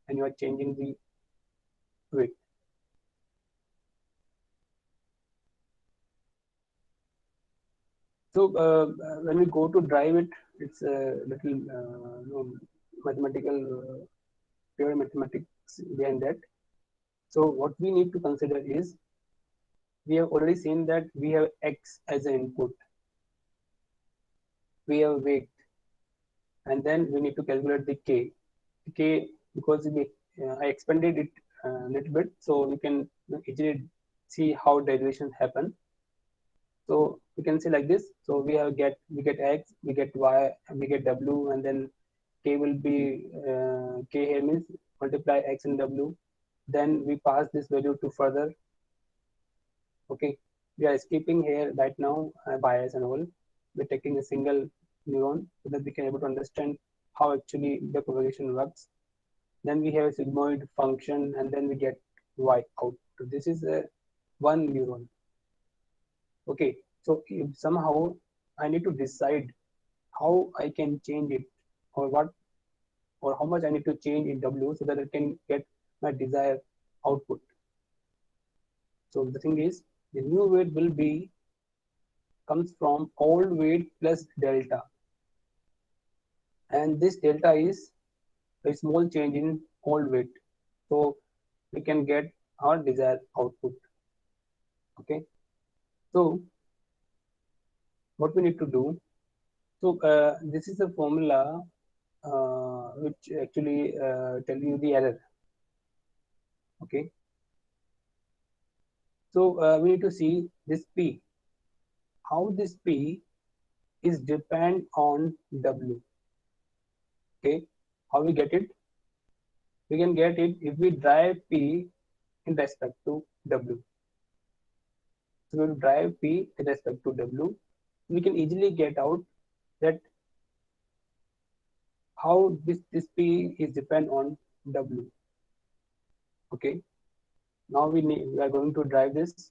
and you are changing the weight. So when we go to drive it, it's a little mathematical, pure mathematics behind that. So what we need to consider is, we have already seen that we have x as an input, we have weight, and then we need to calculate the k. K, because I expanded it a little bit, so we can easily see how derivations happen. So we can say like this. So we get x, we get y, and we get w, and then k will be k here means multiply x and w. Then we pass this value to further. Okay, we are skipping here right now bias and all. We're taking a single neuron so that we can able to understand how actually the propagation works. Then we have a sigmoid function, and then we get y out. So this is a one neuron. Okay, so if somehow I need to decide how I can change it, or what, or how much I need to change in W so that I can get my desired output. So the thing is, the new weight will be comes from old weight plus delta, and this delta is a small change in old weight. So we can get our desired output. Okay, so what we need to do? So this is a formula which actually tell you the error. Okay, so we need to see this P, how this P is depend on W. Okay, how we get it? We can get it if we drive P in respect to W. So we drive P in respect to W, we can easily get out that how this P is depend on W. Okay, now we are going to drive this.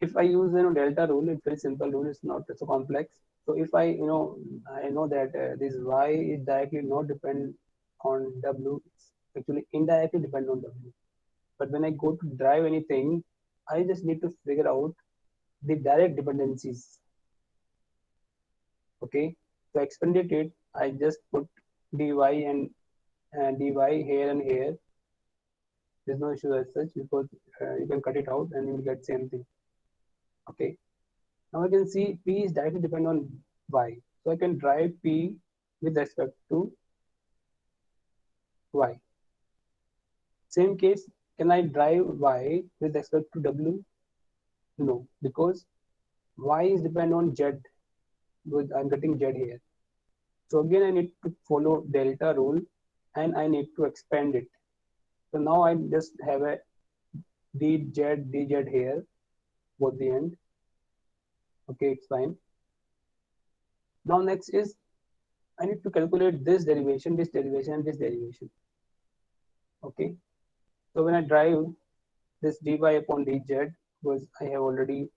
If I use delta rule, it's very simple rule. It's not so complex. So if I I know that this y is directly not depend on w. It's actually indirectly depend on w. But when I go to drive anything, I just need to figure out the direct dependencies. Okay, so expanded it, I just put dy and dy here and here. There's no issue as such because you can cut it out and you will get same thing. Okay. Now I can see P is directly dependent on Y. So I can drive P with respect to Y. Same case, can I drive Y with respect to W? No, because Y is dependent on Z. Because I'm getting Z here. So again, I need to follow delta rule and I need to expand it. So now I just have a dz here, both the end. Okay, it's fine. Now next is I need to calculate this derivation, this derivation, and this derivation. Okay, so when I drive this dy upon dz, because I have already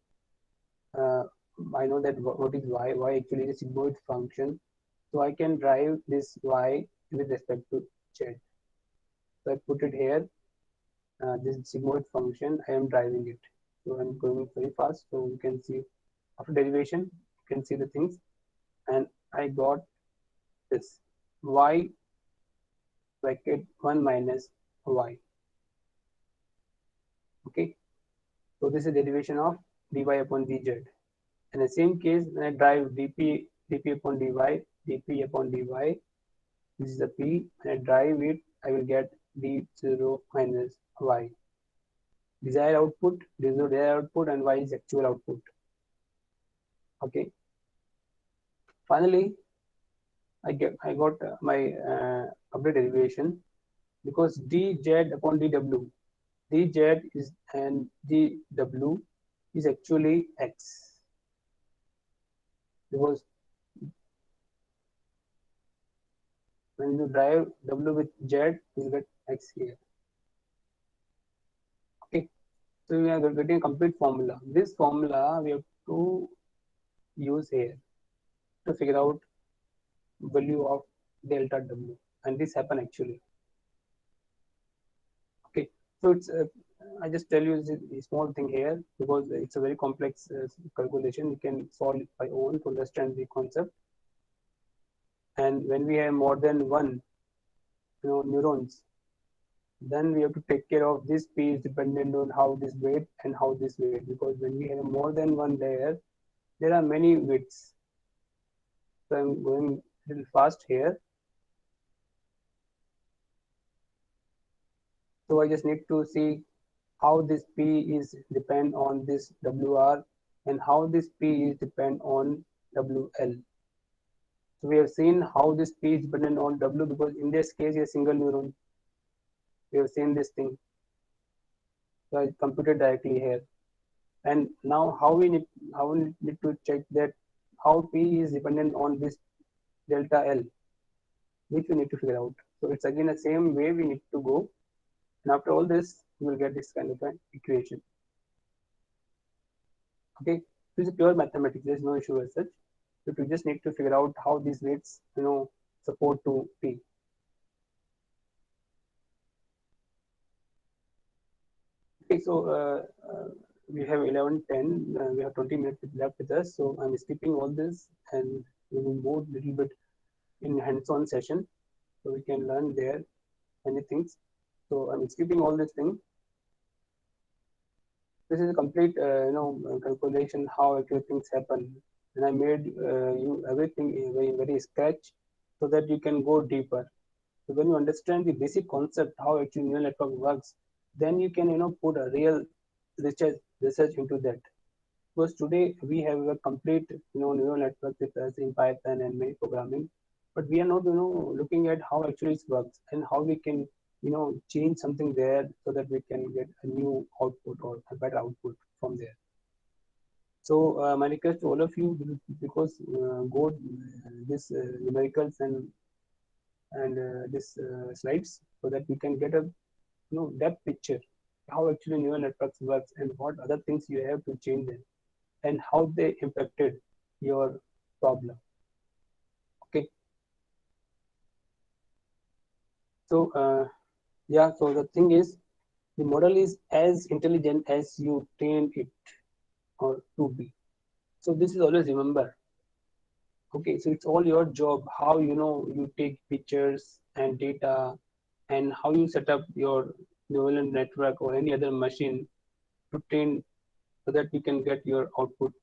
I know that what is y actually is a sigmoid function, so I can drive this y with respect to z. So I put it here, this sigmoid function, I am driving it. So I'm going very fast, so you can see after derivation, you can see the things, and I got this y bracket 1 minus y. Okay, so this is derivation of dy upon dz. In the same case, when I drive dp upon dy, dp upon dy, this is the p. When I drive it, I will get d0 minus y. Desired output, desired output, and y is actual output. Okay. Finally, I got my update derivation, because dz upon dw, dz is and dw is actually x, because when you drive w with z, you get x here. Okay, so we are getting a complete formula. This formula we have to use here. to figure out value of delta W, and this happen actually. Okay, so it's I just tell you a small thing here because it's a very complex calculation. You can solve it by own to understand the concept. And when we have more than one, neurons, then we have to take care of this P is dependent on how this weight and how this weight, because when we have more than one layer, there are many weights. So I'm going a little fast here. So I just need to see how this P is depend on this WR and how this P is depend on WL. So we have seen how this P is dependent on W because in this case a single neuron. We have seen this thing. So I computed directly here. And now how we need to check that how P is dependent on this delta L, which we need to figure out. So it's again the same way we need to go. And after all this, you will get this kind of an equation. Okay, this is pure mathematics. There's no issue as such. But we just need to figure out how these weights, support to P. Okay, so we have 11:10. We have 20 minutes left with us. So I'm skipping all this and we will move a little bit in hands-on session. So we can learn there many things. So I'm skipping all this thing. This is a complete, calculation how actually things happen. And I made you everything very sketch so that you can go deeper. So when you understand the basic concept how actually neural network works, then you can put a real research into that. Because today we have a complete neural network with us in Python and many programming, but we are not looking at how actually it works and how we can change something there so that we can get a new output or a better output from there. So my request to all of you, because go this numericals and this slides so that we can get a depth picture how actually neural networks works and what other things you have to change them and how they impacted your problem. Okay. So yeah, so the thing is, the model is as intelligent as you train it or to be. So this is always remember. Okay, so it's all your job how you take pictures and data and how you set up your neural network or any other machine to train so that you can get your output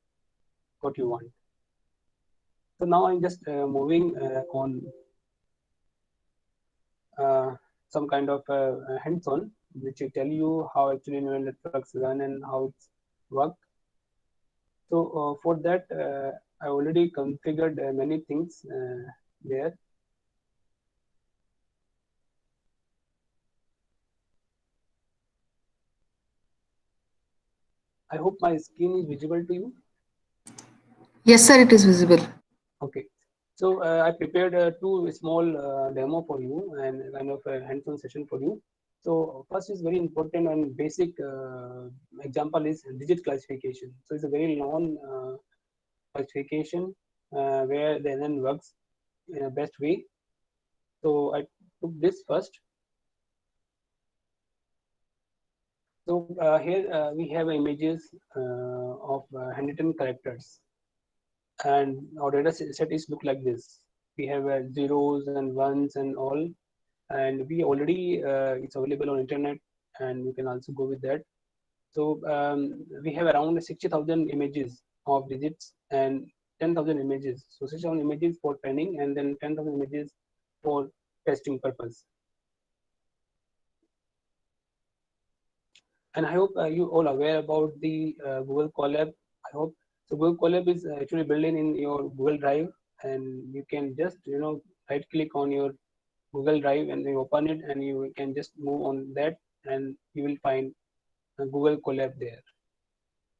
what you want. So now I'm just moving on some kind of hands-on, which will tell you how actually neural networks run and how it's work. So for that, I already configured many things there. I hope my screen is visible to you. Yes, sir, it is visible. Okay. So I prepared two small demo for you and kind of a hands-on session for you. So first is very important and basic example is digit classification. So it's a very long classification where the NN works in a best way. So I took this first. So here we have images of handwritten characters, and our data set is look like this. We have zeros and ones and all, and we already it's available on internet, and you can also go with that. So we have around 60,000 images of digits and 10,000 images. So 60,000 images for training and then 10,000 images for testing purpose. And I hope you all aware about the Google Colab. I hope so. Google Colab is actually built in your Google Drive, and you can just right click on your Google Drive and you open it, and you can just move on that, and you will find Google Colab there.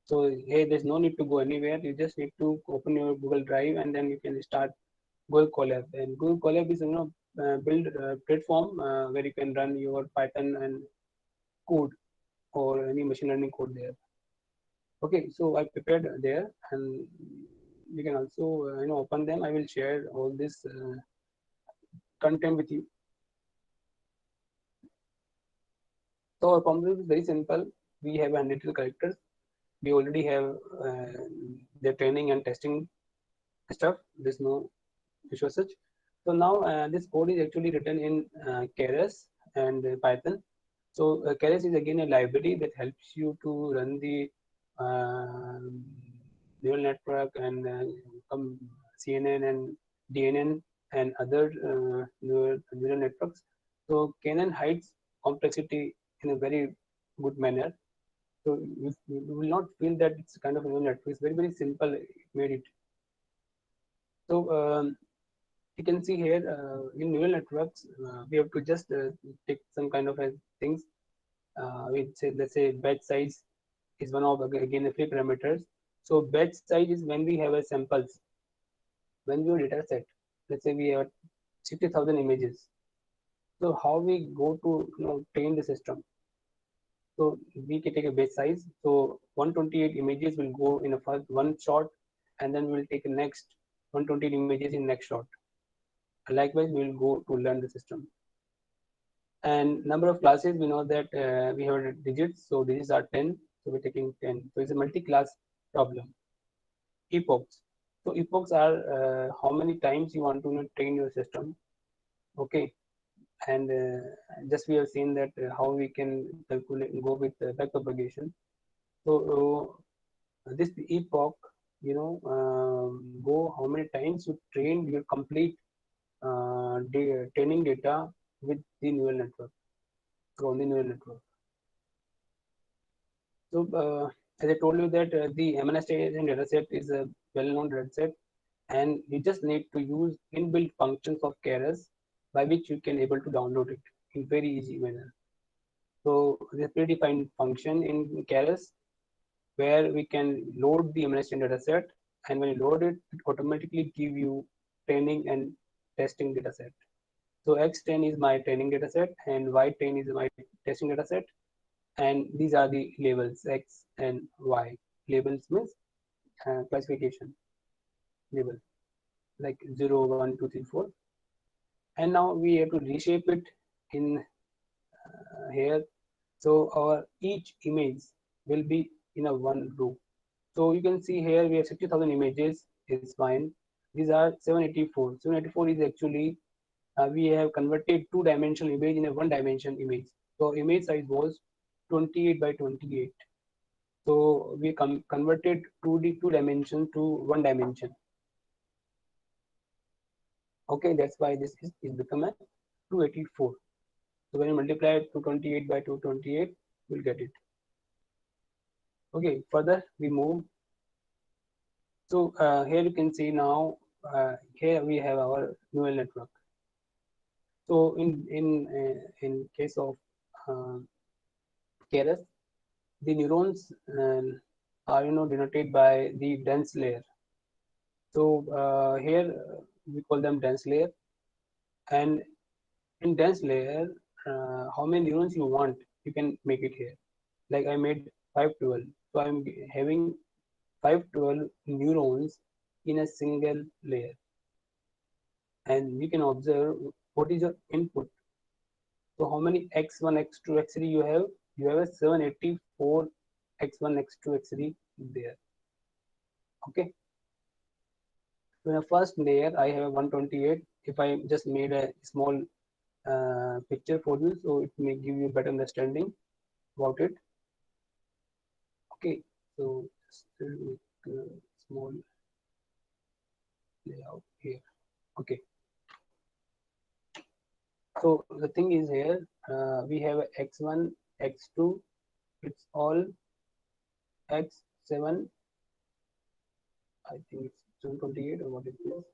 So hey, there's no need to go anywhere. You just need to open your Google Drive, and then you can start Google Colab. And Google Colab is build platform where you can run your Python and code or any machine learning code there. Okay, so I prepared there, and you can also open them. I will share all this content with you. So our prompt is very simple. We have handwritten characters. We already have the training and testing stuff. There's no issue as such. So now this code is actually written in Keras and Python. So Keras is again a library that helps you to run the uh, neural network and CNN and DNN and other neural networks. So Kenan hides complexity in a very good manner. So you will not feel that it's kind of a neural network. It's very, very simple. It made it. So you can see here in neural networks, we have to just take some kind of things. We say, let's say batch size is one of again the free parameters. So batch size is when we have a samples, when we have a data set. Let's say we have 60,000 images. So how we go to train the system? So we can take a batch size. So 128 images will go in a first one shot, and then we'll take the next 128 images in next shot. Likewise, we will go to learn the system. And number of classes, we know that we have digits, so digits are 10, so we're taking 10. So it's a multi-class problem. Epochs. So epochs are how many times you want to train your system. Okay. And just we have seen that how we can calculate go with backpropagation. So this epoch, go how many times you train your complete training data with the neural network, from the neural network. So as I told you that the MNIST dataset is a well-known dataset, and you just need to use inbuilt functions of Keras by which you can able to download it in very easy manner. So there's predefined function in Keras where we can load the MNIST dataset, and when you load it, it automatically give you training and testing dataset. So X10 is my training dataset and Y10 is my testing dataset. And these are the labels X and Y. Labels means classification label like 0, 1, 2, 3, 4. And now we have to reshape it in here. So our each image will be in a one row. So you can see here we have 60,000 images is fine. These are 784. 784 is actually we have converted two-dimensional image in a one-dimension image. So image size was 28 by 28. So we converted 2D two dimension to one dimension. Okay, that's why this is become a 284. So when you multiply 228 by 228, we'll get it. Okay, further we move. So here you can see now, here we have our neural network. So in case of Keras, the neurons are denoted by the dense layer. So here we call them dense layer, and in dense layer, how many neurons you want, you can make it here. Like I made 512, so I'm having 512 neurons in a single layer, and we can observe what is your input. So how many x1, x2, x3 you have? You have a 784 x1, x2, x3 there. Okay. So in the first layer, I have 128. If I just made a small picture for you, so it may give you better understanding about it. Okay, so just make a small layout here. Okay. So the thing is here, we have x1, x2, it's all x7, I think it's 728 or what it is.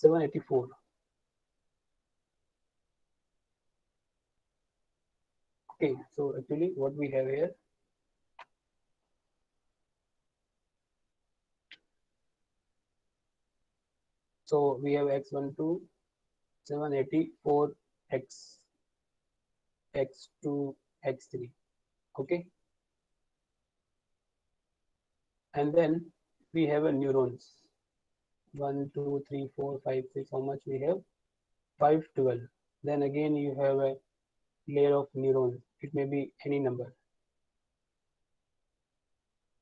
$784. Okay, so actually what we have here, so we have x12, 784, x2, x3. Okay, and then we have a neurons. 1, 2, 3, 4, 5, 6. How much we have? 5, 12. Then again you have a layer of neurons. It may be any number.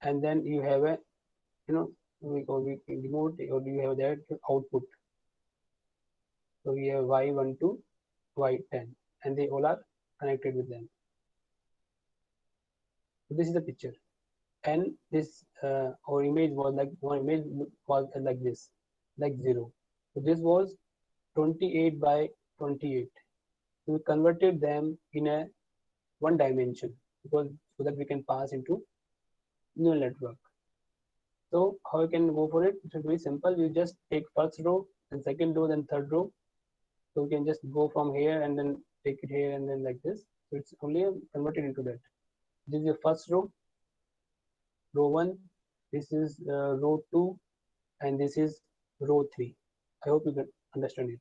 And then you have a, we remove or you have that output. So we have y1 to y10, and they all are connected with them. So this is the picture, and this our image was like like this, like 0. So this was 28 by 28. So we converted them in a one dimension because so that we can pass into neural network. So how you can go for it? It's very simple. You just take first row, then second row, then third row. So we can just go from here and then take it here and then like this. So it's only converted into that. This is your first row 1. This is row 2, and this is row 3. I hope you can understand it.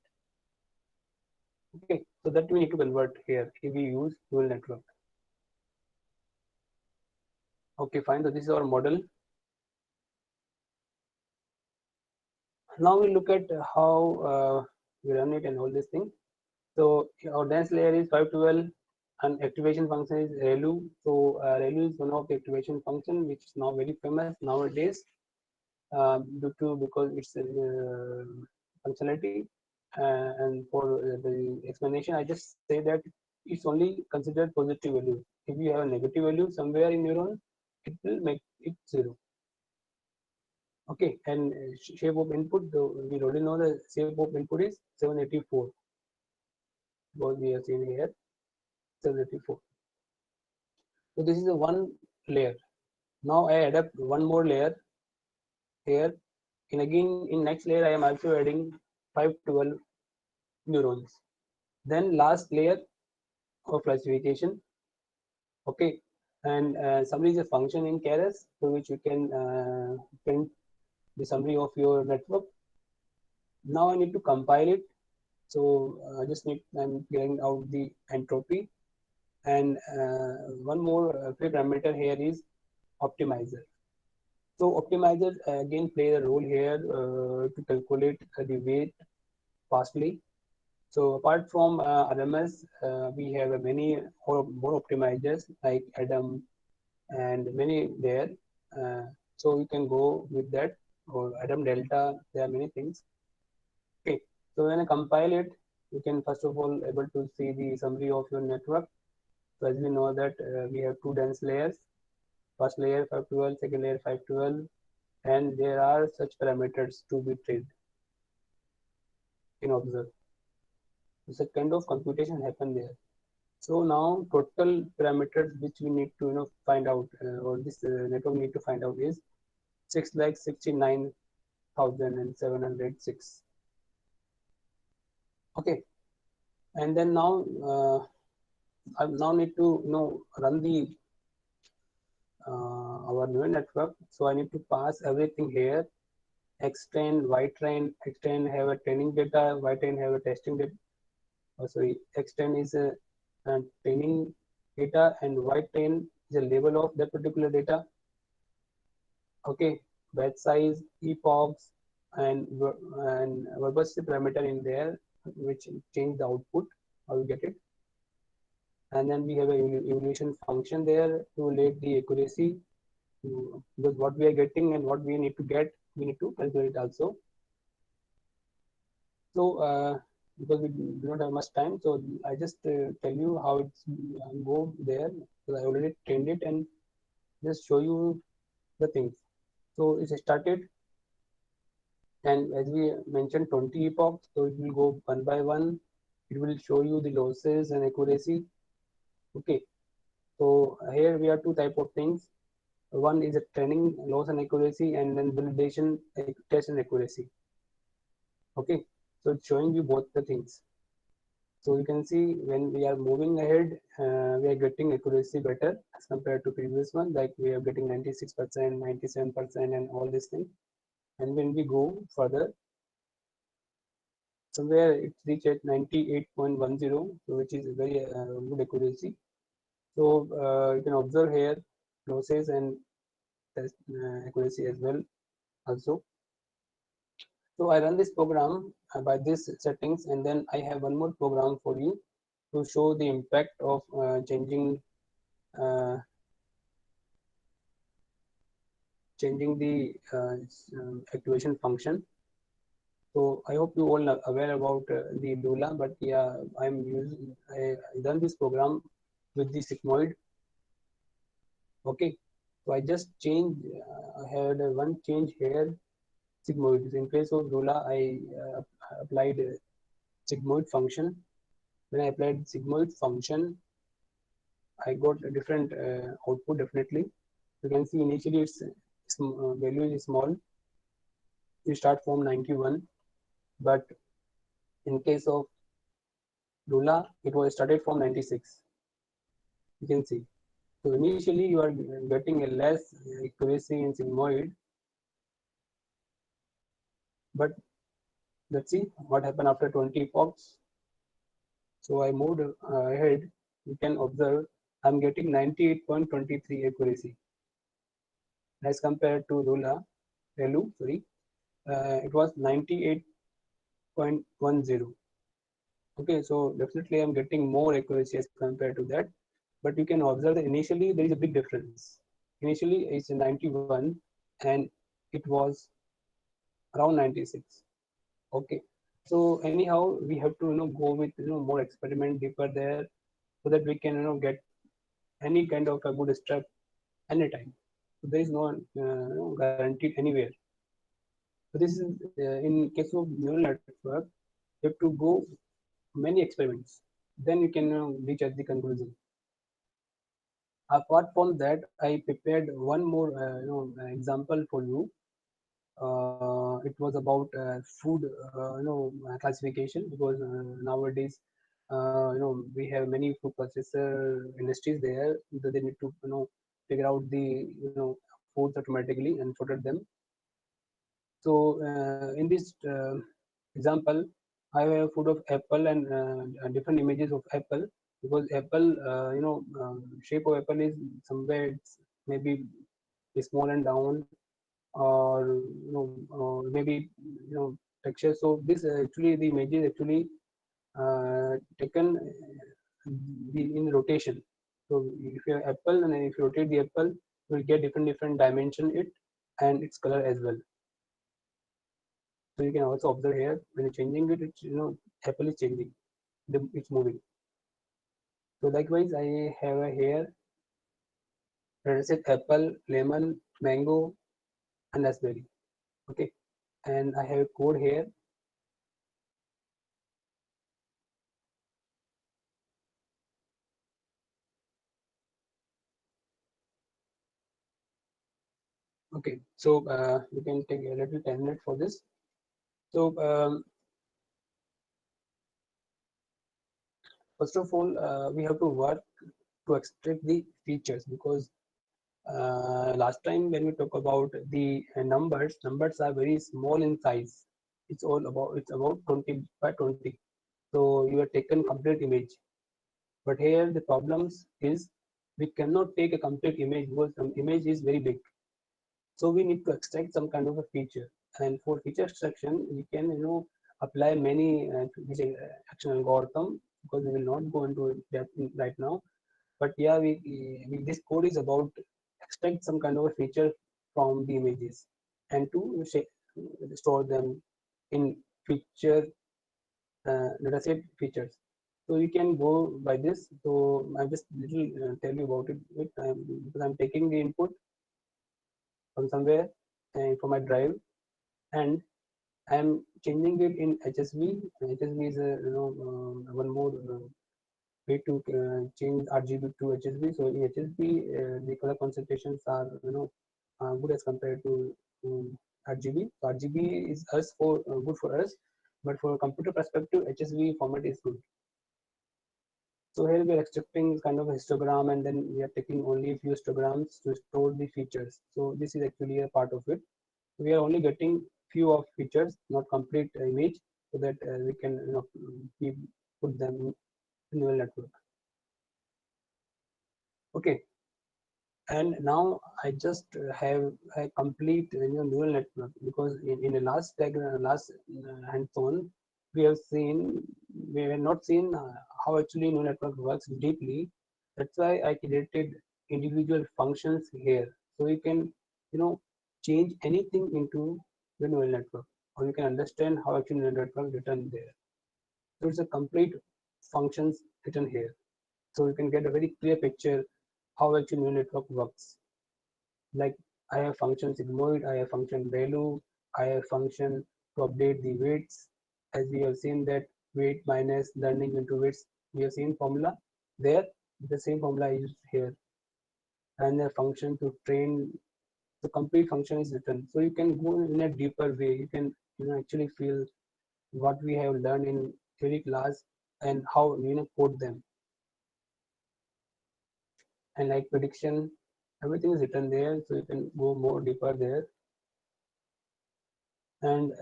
Okay, so that we need to convert here if we use neural network. Okay, fine. So this is our model. Now we look at how we run it and all these things. So our dense layer is 512, and activation function is ReLU. So ReLU is one of the activation function which is now very famous nowadays because it's functionality. And for the explanation, I just say that it's only considered positive value. If you have a negative value somewhere in neuron, it will make it 0. Okay, and shape of input, we already know the shape of input is 784. What we are seeing here, 784. So this is the one layer. Now I add up one more layer here. And again, in next layer, I am also adding 512 neurons. Then last layer of classification. Okay, and summary is a function in Keras for which you can print the summary of your network. Now I need to compile it. So I'm getting out the entropy, and one more parameter here is optimizer. So optimizer again play a role here to calculate the weight fastly. So apart from RMS, we have many more optimizers like Adam and many there. So you can go with that, or Adam Delta. There are many things. Okay, so when I compile it, you can first of all able to see the summary of your network. So as we know that we have two dense layers. First layer 512, second layer 512, and there are such parameters to be trained in observe. So kind of computation happen there. So now total parameters which we need to find out or this network need to find out is 6,69,706. Okay, and then now I now need to run the our neural network. So I need to pass everything here. Xtrain, Ytrain, Xtrain have a training data, Ytrain have a testing data. Oh, sorry, Xtrain is a training data, and Ytrain is a label of that particular data. Okay, batch size, epochs, and verbosity parameter in there, which change the output, how you get it. And then we have a evaluation function there to relate the accuracy because what we are getting and what we need to get, we need to calculate also. So because we do not have much time, so I just tell you how it's go there because I already trained it and just show you the things. So it started, and as we mentioned 20 epochs, so it will go one by one. It will show you the losses and accuracy. Okay, so here we have two type of things. One is a training loss and accuracy, and then validation test and accuracy. Okay, so it's showing you both the things. So you can see when we are moving ahead, we are getting accuracy better as compared to previous one. Like we are getting 96%, 97%, and all these things. And when we go further, somewhere it reached at 98.10, so which is very good accuracy. So you can observe here losses and test accuracy as well also. So I run this program by these settings, and then I have one more program for you to show the impact of uh, changing the activation function. So I hope you all are aware about the Lula, but yeah, I done this program with the sigmoid. Okay, so I just changed. I had one change here, sigmoid. In case of Lula, I applied sigmoid function. When I applied sigmoid function, I got a different output. Definitely, you can see initially its value is small. You start from 91, but in case of Lula, it was started from 96. You can see. So initially you are getting a less accuracy in sigmoid, but let's see what happened after 20 pops. So I moved ahead. You can observe I'm getting 98.23 accuracy as compared to Relu, sorry, it was 98.10. Okay, so definitely I'm getting more accuracy as compared to that. But you can observe that initially there is a big difference. Initially it's 91 and it was around 96. Okay, so anyhow we have to go with more experiment deeper there, so that we can get any kind of a good step anytime. So there is no guaranteed anywhere. So this is in case of neural network, you have to go many experiments, then you can reach at the conclusion. Apart from that, I prepared one more example for you. It was about food classification, because nowadays we have many food processor industries there, that they need to figure out the foods automatically and filter them. So in this example, I have a food of apple and different images of apple, because apple shape of apple is somewhere it's maybe small and down, or or maybe texture. So this actually the image is actually taken in rotation. So if you have apple and then if you rotate the apple, you will get different dimension it and its color as well. So you can also observe here when you're changing it, it's apple is changing, it's moving. So likewise, I have a here, let's say apple, lemon, mango, and raspberry. Okay, and I have a code here. Okay, so you can take a little 10 minutes for this. So first of all, we have to work to extract the features, because last time when we talk about the numbers are very small in size. It's about 20 by 20. So you have taken complete image, but here the problems is we cannot take a complete image because the image is very big. So we need to extract some kind of a feature, and for feature extraction we can apply many action algorithm, because we will not go into that right now. But yeah, this code is about extract some kind of a feature from the images and to store them in feature data set features. So you can go by this. So I'll just little tell you about it. Because I'm taking the input from somewhere and from my drive, and I'm changing it in HSV. HSV is a one more way to change RGB to HSV. So in HSV, the color concentrations are good as compared to RGB. So RGB is good for us, but for computer perspective, HSV format is good. So here we are extracting kind of a histogram, and then we are taking only a few histograms to store the features. So this is actually a part of it. We are only getting few of features, not complete image, so that we can put them in neural network. Okay, And now I just have a complete neural network, because in the last diagram, last hands-on, we have not seen how actually neural network works deeply. That's why I created individual functions here, so you can change anything into the neural network, or you can understand how actually neural network written there. So it's a complete functions written here, so you can get a very clear picture how actually neural network works. Like, I have function sigmoid, I have function value, I have function to update the weights. As we have seen that weight minus learning into weights, we have seen formula there. The same formula is used here, and a function to train. The complete function is written, so you can go in a deeper way. You can actually feel what we have learned in theory class and how code them. And like prediction, everything is written there, so you can go more deeper there. And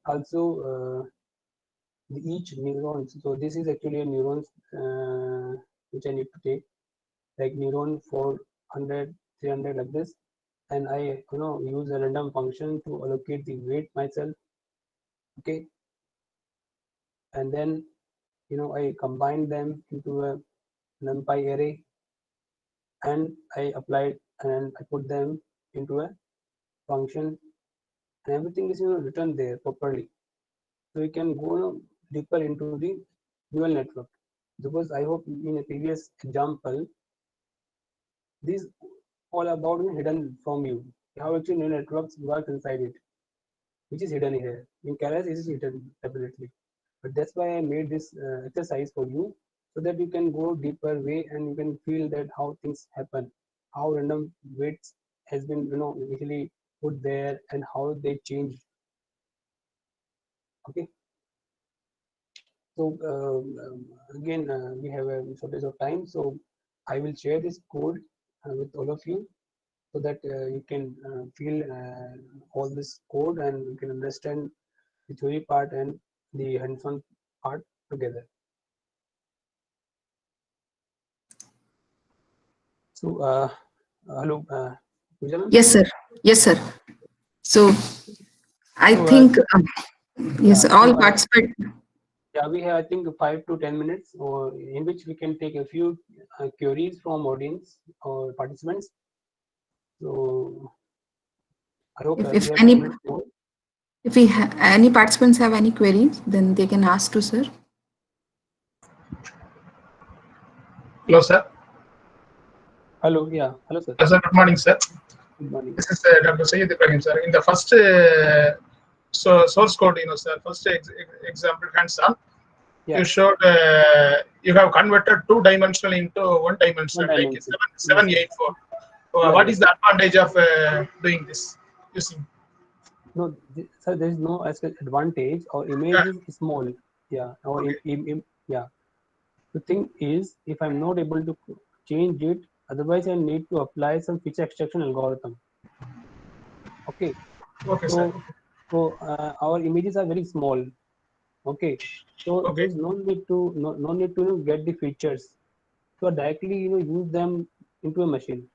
also each neurons. So this is actually a neurons which I need to take, like neuron 400, 300 like this, and I use a random function to allocate the weight myself. Okay, and then I combine them into a NumPy array, and I applied and I put them into a function, and everything is written there properly. So you can go deeper into the neural network, because I hope in a previous example, this all about hidden from you, how actually neural networks work inside it, which is hidden here. In Keras, it is hidden definitely, but that's why I made this exercise for you, so that you can go deeper way and you can feel that how things happen, how random weights has been initially put there and how they change. Okay. So again, we have a shortage of time, so I will share this code with all of you, so that you can feel all this code and you can understand the theory part and the hands-on part together. So, hello, Poojalan? Yes, sir. Yes, sir. So I So, think yes, yeah, all so participants. yeah, we have I think 5 to 10 minutes, or in which we can take a few queries from audience or participants. So, I hope we If have 10 any minutes more. if we any participants have any queries, then they can ask to sir. Hello, sir. Hello, yeah, hello, sir. Sir, good morning, sir. Good morning. This is Dr. Sayyid Ibrahim, sir. In the first source code, sir, first example hands-on, Yeah. you showed you have converted 2-dimensional into 1-dimensional, like Dimension. 784. Yeah, What yes. is the advantage of doing this using? No, sir, there is no advantage. Our image is small. Yeah, our Okay. yeah. The thing is, if I'm not able to change it, otherwise I need to apply some feature extraction algorithm. Okay. Okay, sir. So, our images are very small. Okay. So Okay. there's no need to no need to get the features. So directly use them into a machine.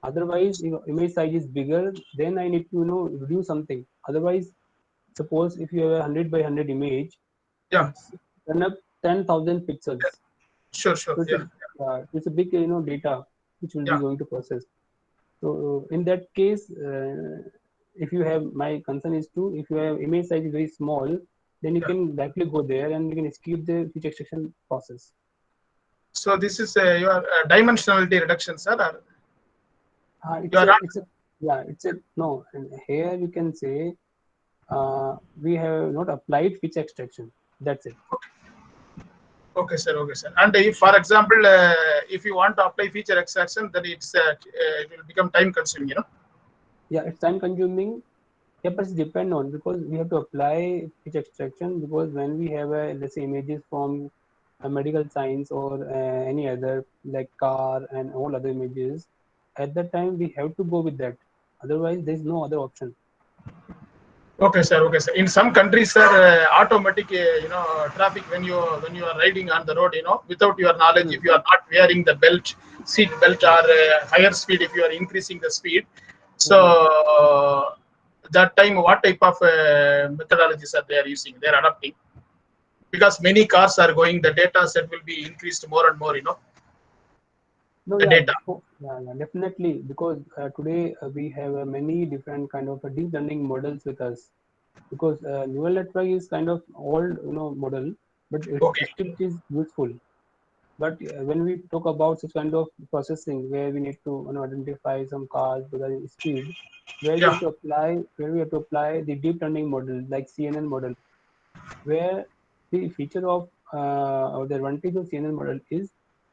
Otherwise, image size is bigger, then I need to reduce something. Otherwise, suppose if you have a 100 by 100 image, Yeah. it's run up 10,000 pixels. Sure. So it's a big data which will be Yeah. going to process. So in that case, if you have, my concern is to, if you have image size is very small, then you can directly go there and you can skip the feature extraction process. So this is your dimensionality reduction, sir. Or It's a no. And here we can say we have not applied feature extraction. That's it. Okay, sir. Okay, sir. And if, for example, if you want to apply feature extraction, then it will become time consuming. Yeah, it's time consuming. Yeah, but it's depend on, because we have to apply feature extraction, because when we have let's say images from medical science or any other like car and all other images, at that time we have to go with that. Otherwise, there is no other option. Okay, sir. Okay, sir. In some countries, sir, automatic, traffic when you are riding on the road, without your knowledge, if you are not wearing the belt, seat belt, or higher speed, if you are increasing the speed, so that time, what type of methodologies are they are using? They are adopting because many cars are going. The data set will be increased more and more. No, The yeah, data. yeah, definitely, because today we have many different kind of deep learning models with us. Because neural network is kind of old, model, but it Okay. still is useful. But when we talk about such kind of processing, where we need to identify some cars regarding speed, where we Yeah. have to apply the deep learning model like CNN model, where the feature of or the advantage of CNN model is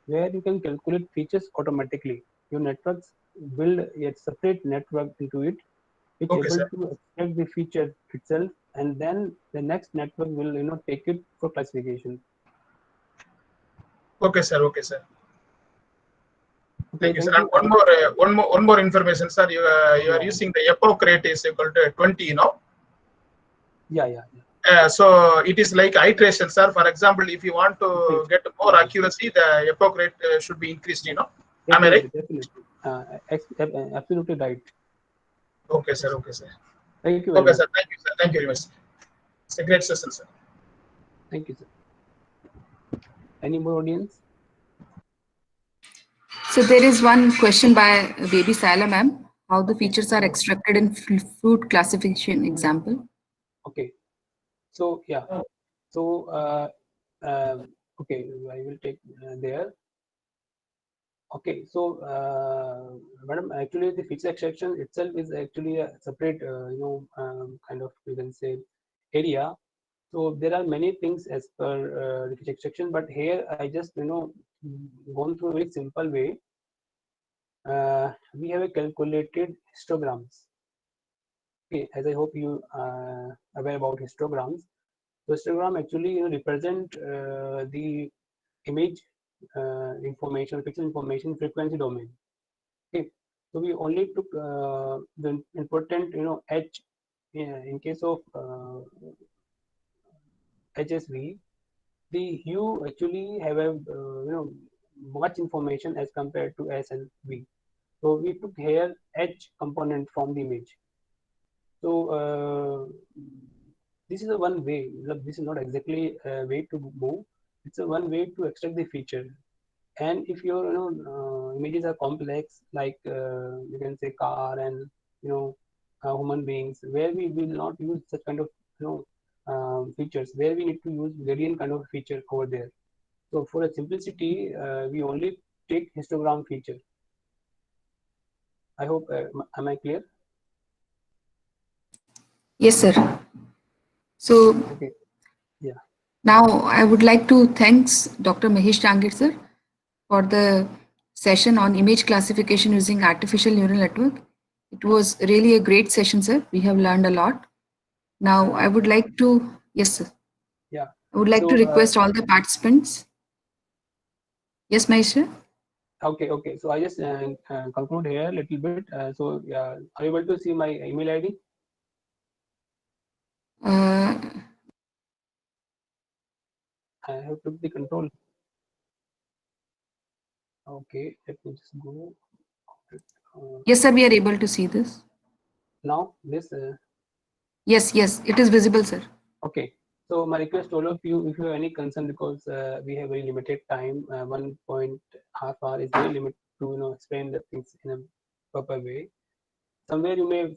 where you can calculate features automatically. Your networks build a separate network into it, which Okay, able sir. to extract the feature itself, and then the next network will take it for classification. Okay, sir. Okay, sir. Okay, Thank you, sir. thank And you. one more information, sir. You are Yeah, using the epoch rate is equal to 20, yeah. So it is like iteration, sir. For example, if you want to get more Yeah, accuracy, the epoch rate should be increased, Am I right? definitely. Absolutely right. Okay, sir. Okay, sir. Thank you very Okay, much. sir. Thank you, sir. Thank you very much. It's a great session, sir. Thank you, sir. Any more audience? So there is one question by Baby Sala ma'am. How the Okay, features are extracted in fruit classification example? okay. So yeah. So okay, I will take there. Okay, so madam, actually the feature extraction itself is actually a separate, kind of, you can say, area. So there are many things as per the feature extraction, but here I just gone through a very simple way. We have a calculated histograms. Okay, as I hope you aware about histograms. So histogram actually represent the image information, pixel information frequency domain. Okay, so we only took the important H in case of HSV. The hue actually have a much information as compared to S and V. So we took here H component from the image. So this is a one way. This is not exactly a way to move. It's a one way to extract the feature. And if your images are complex, like you can say car and human beings, where we will not use such kind of features, where we need to use gradient kind of feature over there. So for a simplicity, we only take histogram feature. I hope am I clear? Yes, sir. So Okay. Yeah. now I would like to thanks Dr. Mahesh Jangir sir for the session on image classification using artificial neural network. It was really a great session, sir. We have learned a lot. Now I would like to, yes, sir. Yeah. I would like to So request all the participants. Yes, Mahesh sir. okay. So I just conclude here a little bit. So yeah, are you able to see my email ID? Uh, I have took the control. Okay, let me just go. yes, sir. We are able to see this. Now this. Yes, yes. It is visible, sir. Okay. So my request to all of you, if you have any concern, because we have very limited time, 1.5 hour is very limited to explain the things in a proper way. Somewhere you may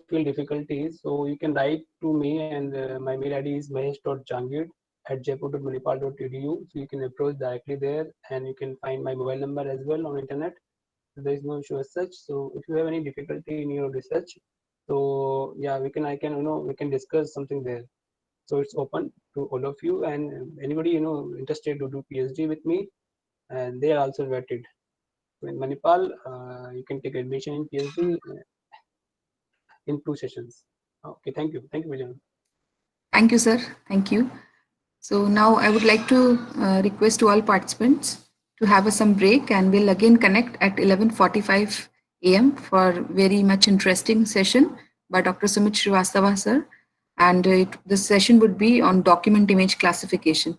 feel difficulties, so you can write to me, and my mail ID is mahesh.jangir@jaipur.manipal.edu. So you can approach directly there, and you can find my mobile number as well on internet. So there is no issue as such. So if you have any difficulty in your research, so yeah, we can discuss something there. So it's open to all of you, and anybody interested to do PhD with me, and they are also invited. So in Manipal, you can take admission in PhD in 2 sessions. Okay, thank you, Vijayan. Thank you, sir. Thank you. So now I would like to request to all participants to have some break, and we'll again connect at 11:45 a.m. for very much interesting session by Dr. Sumit Srivastava, sir. and this session would be on document image classification.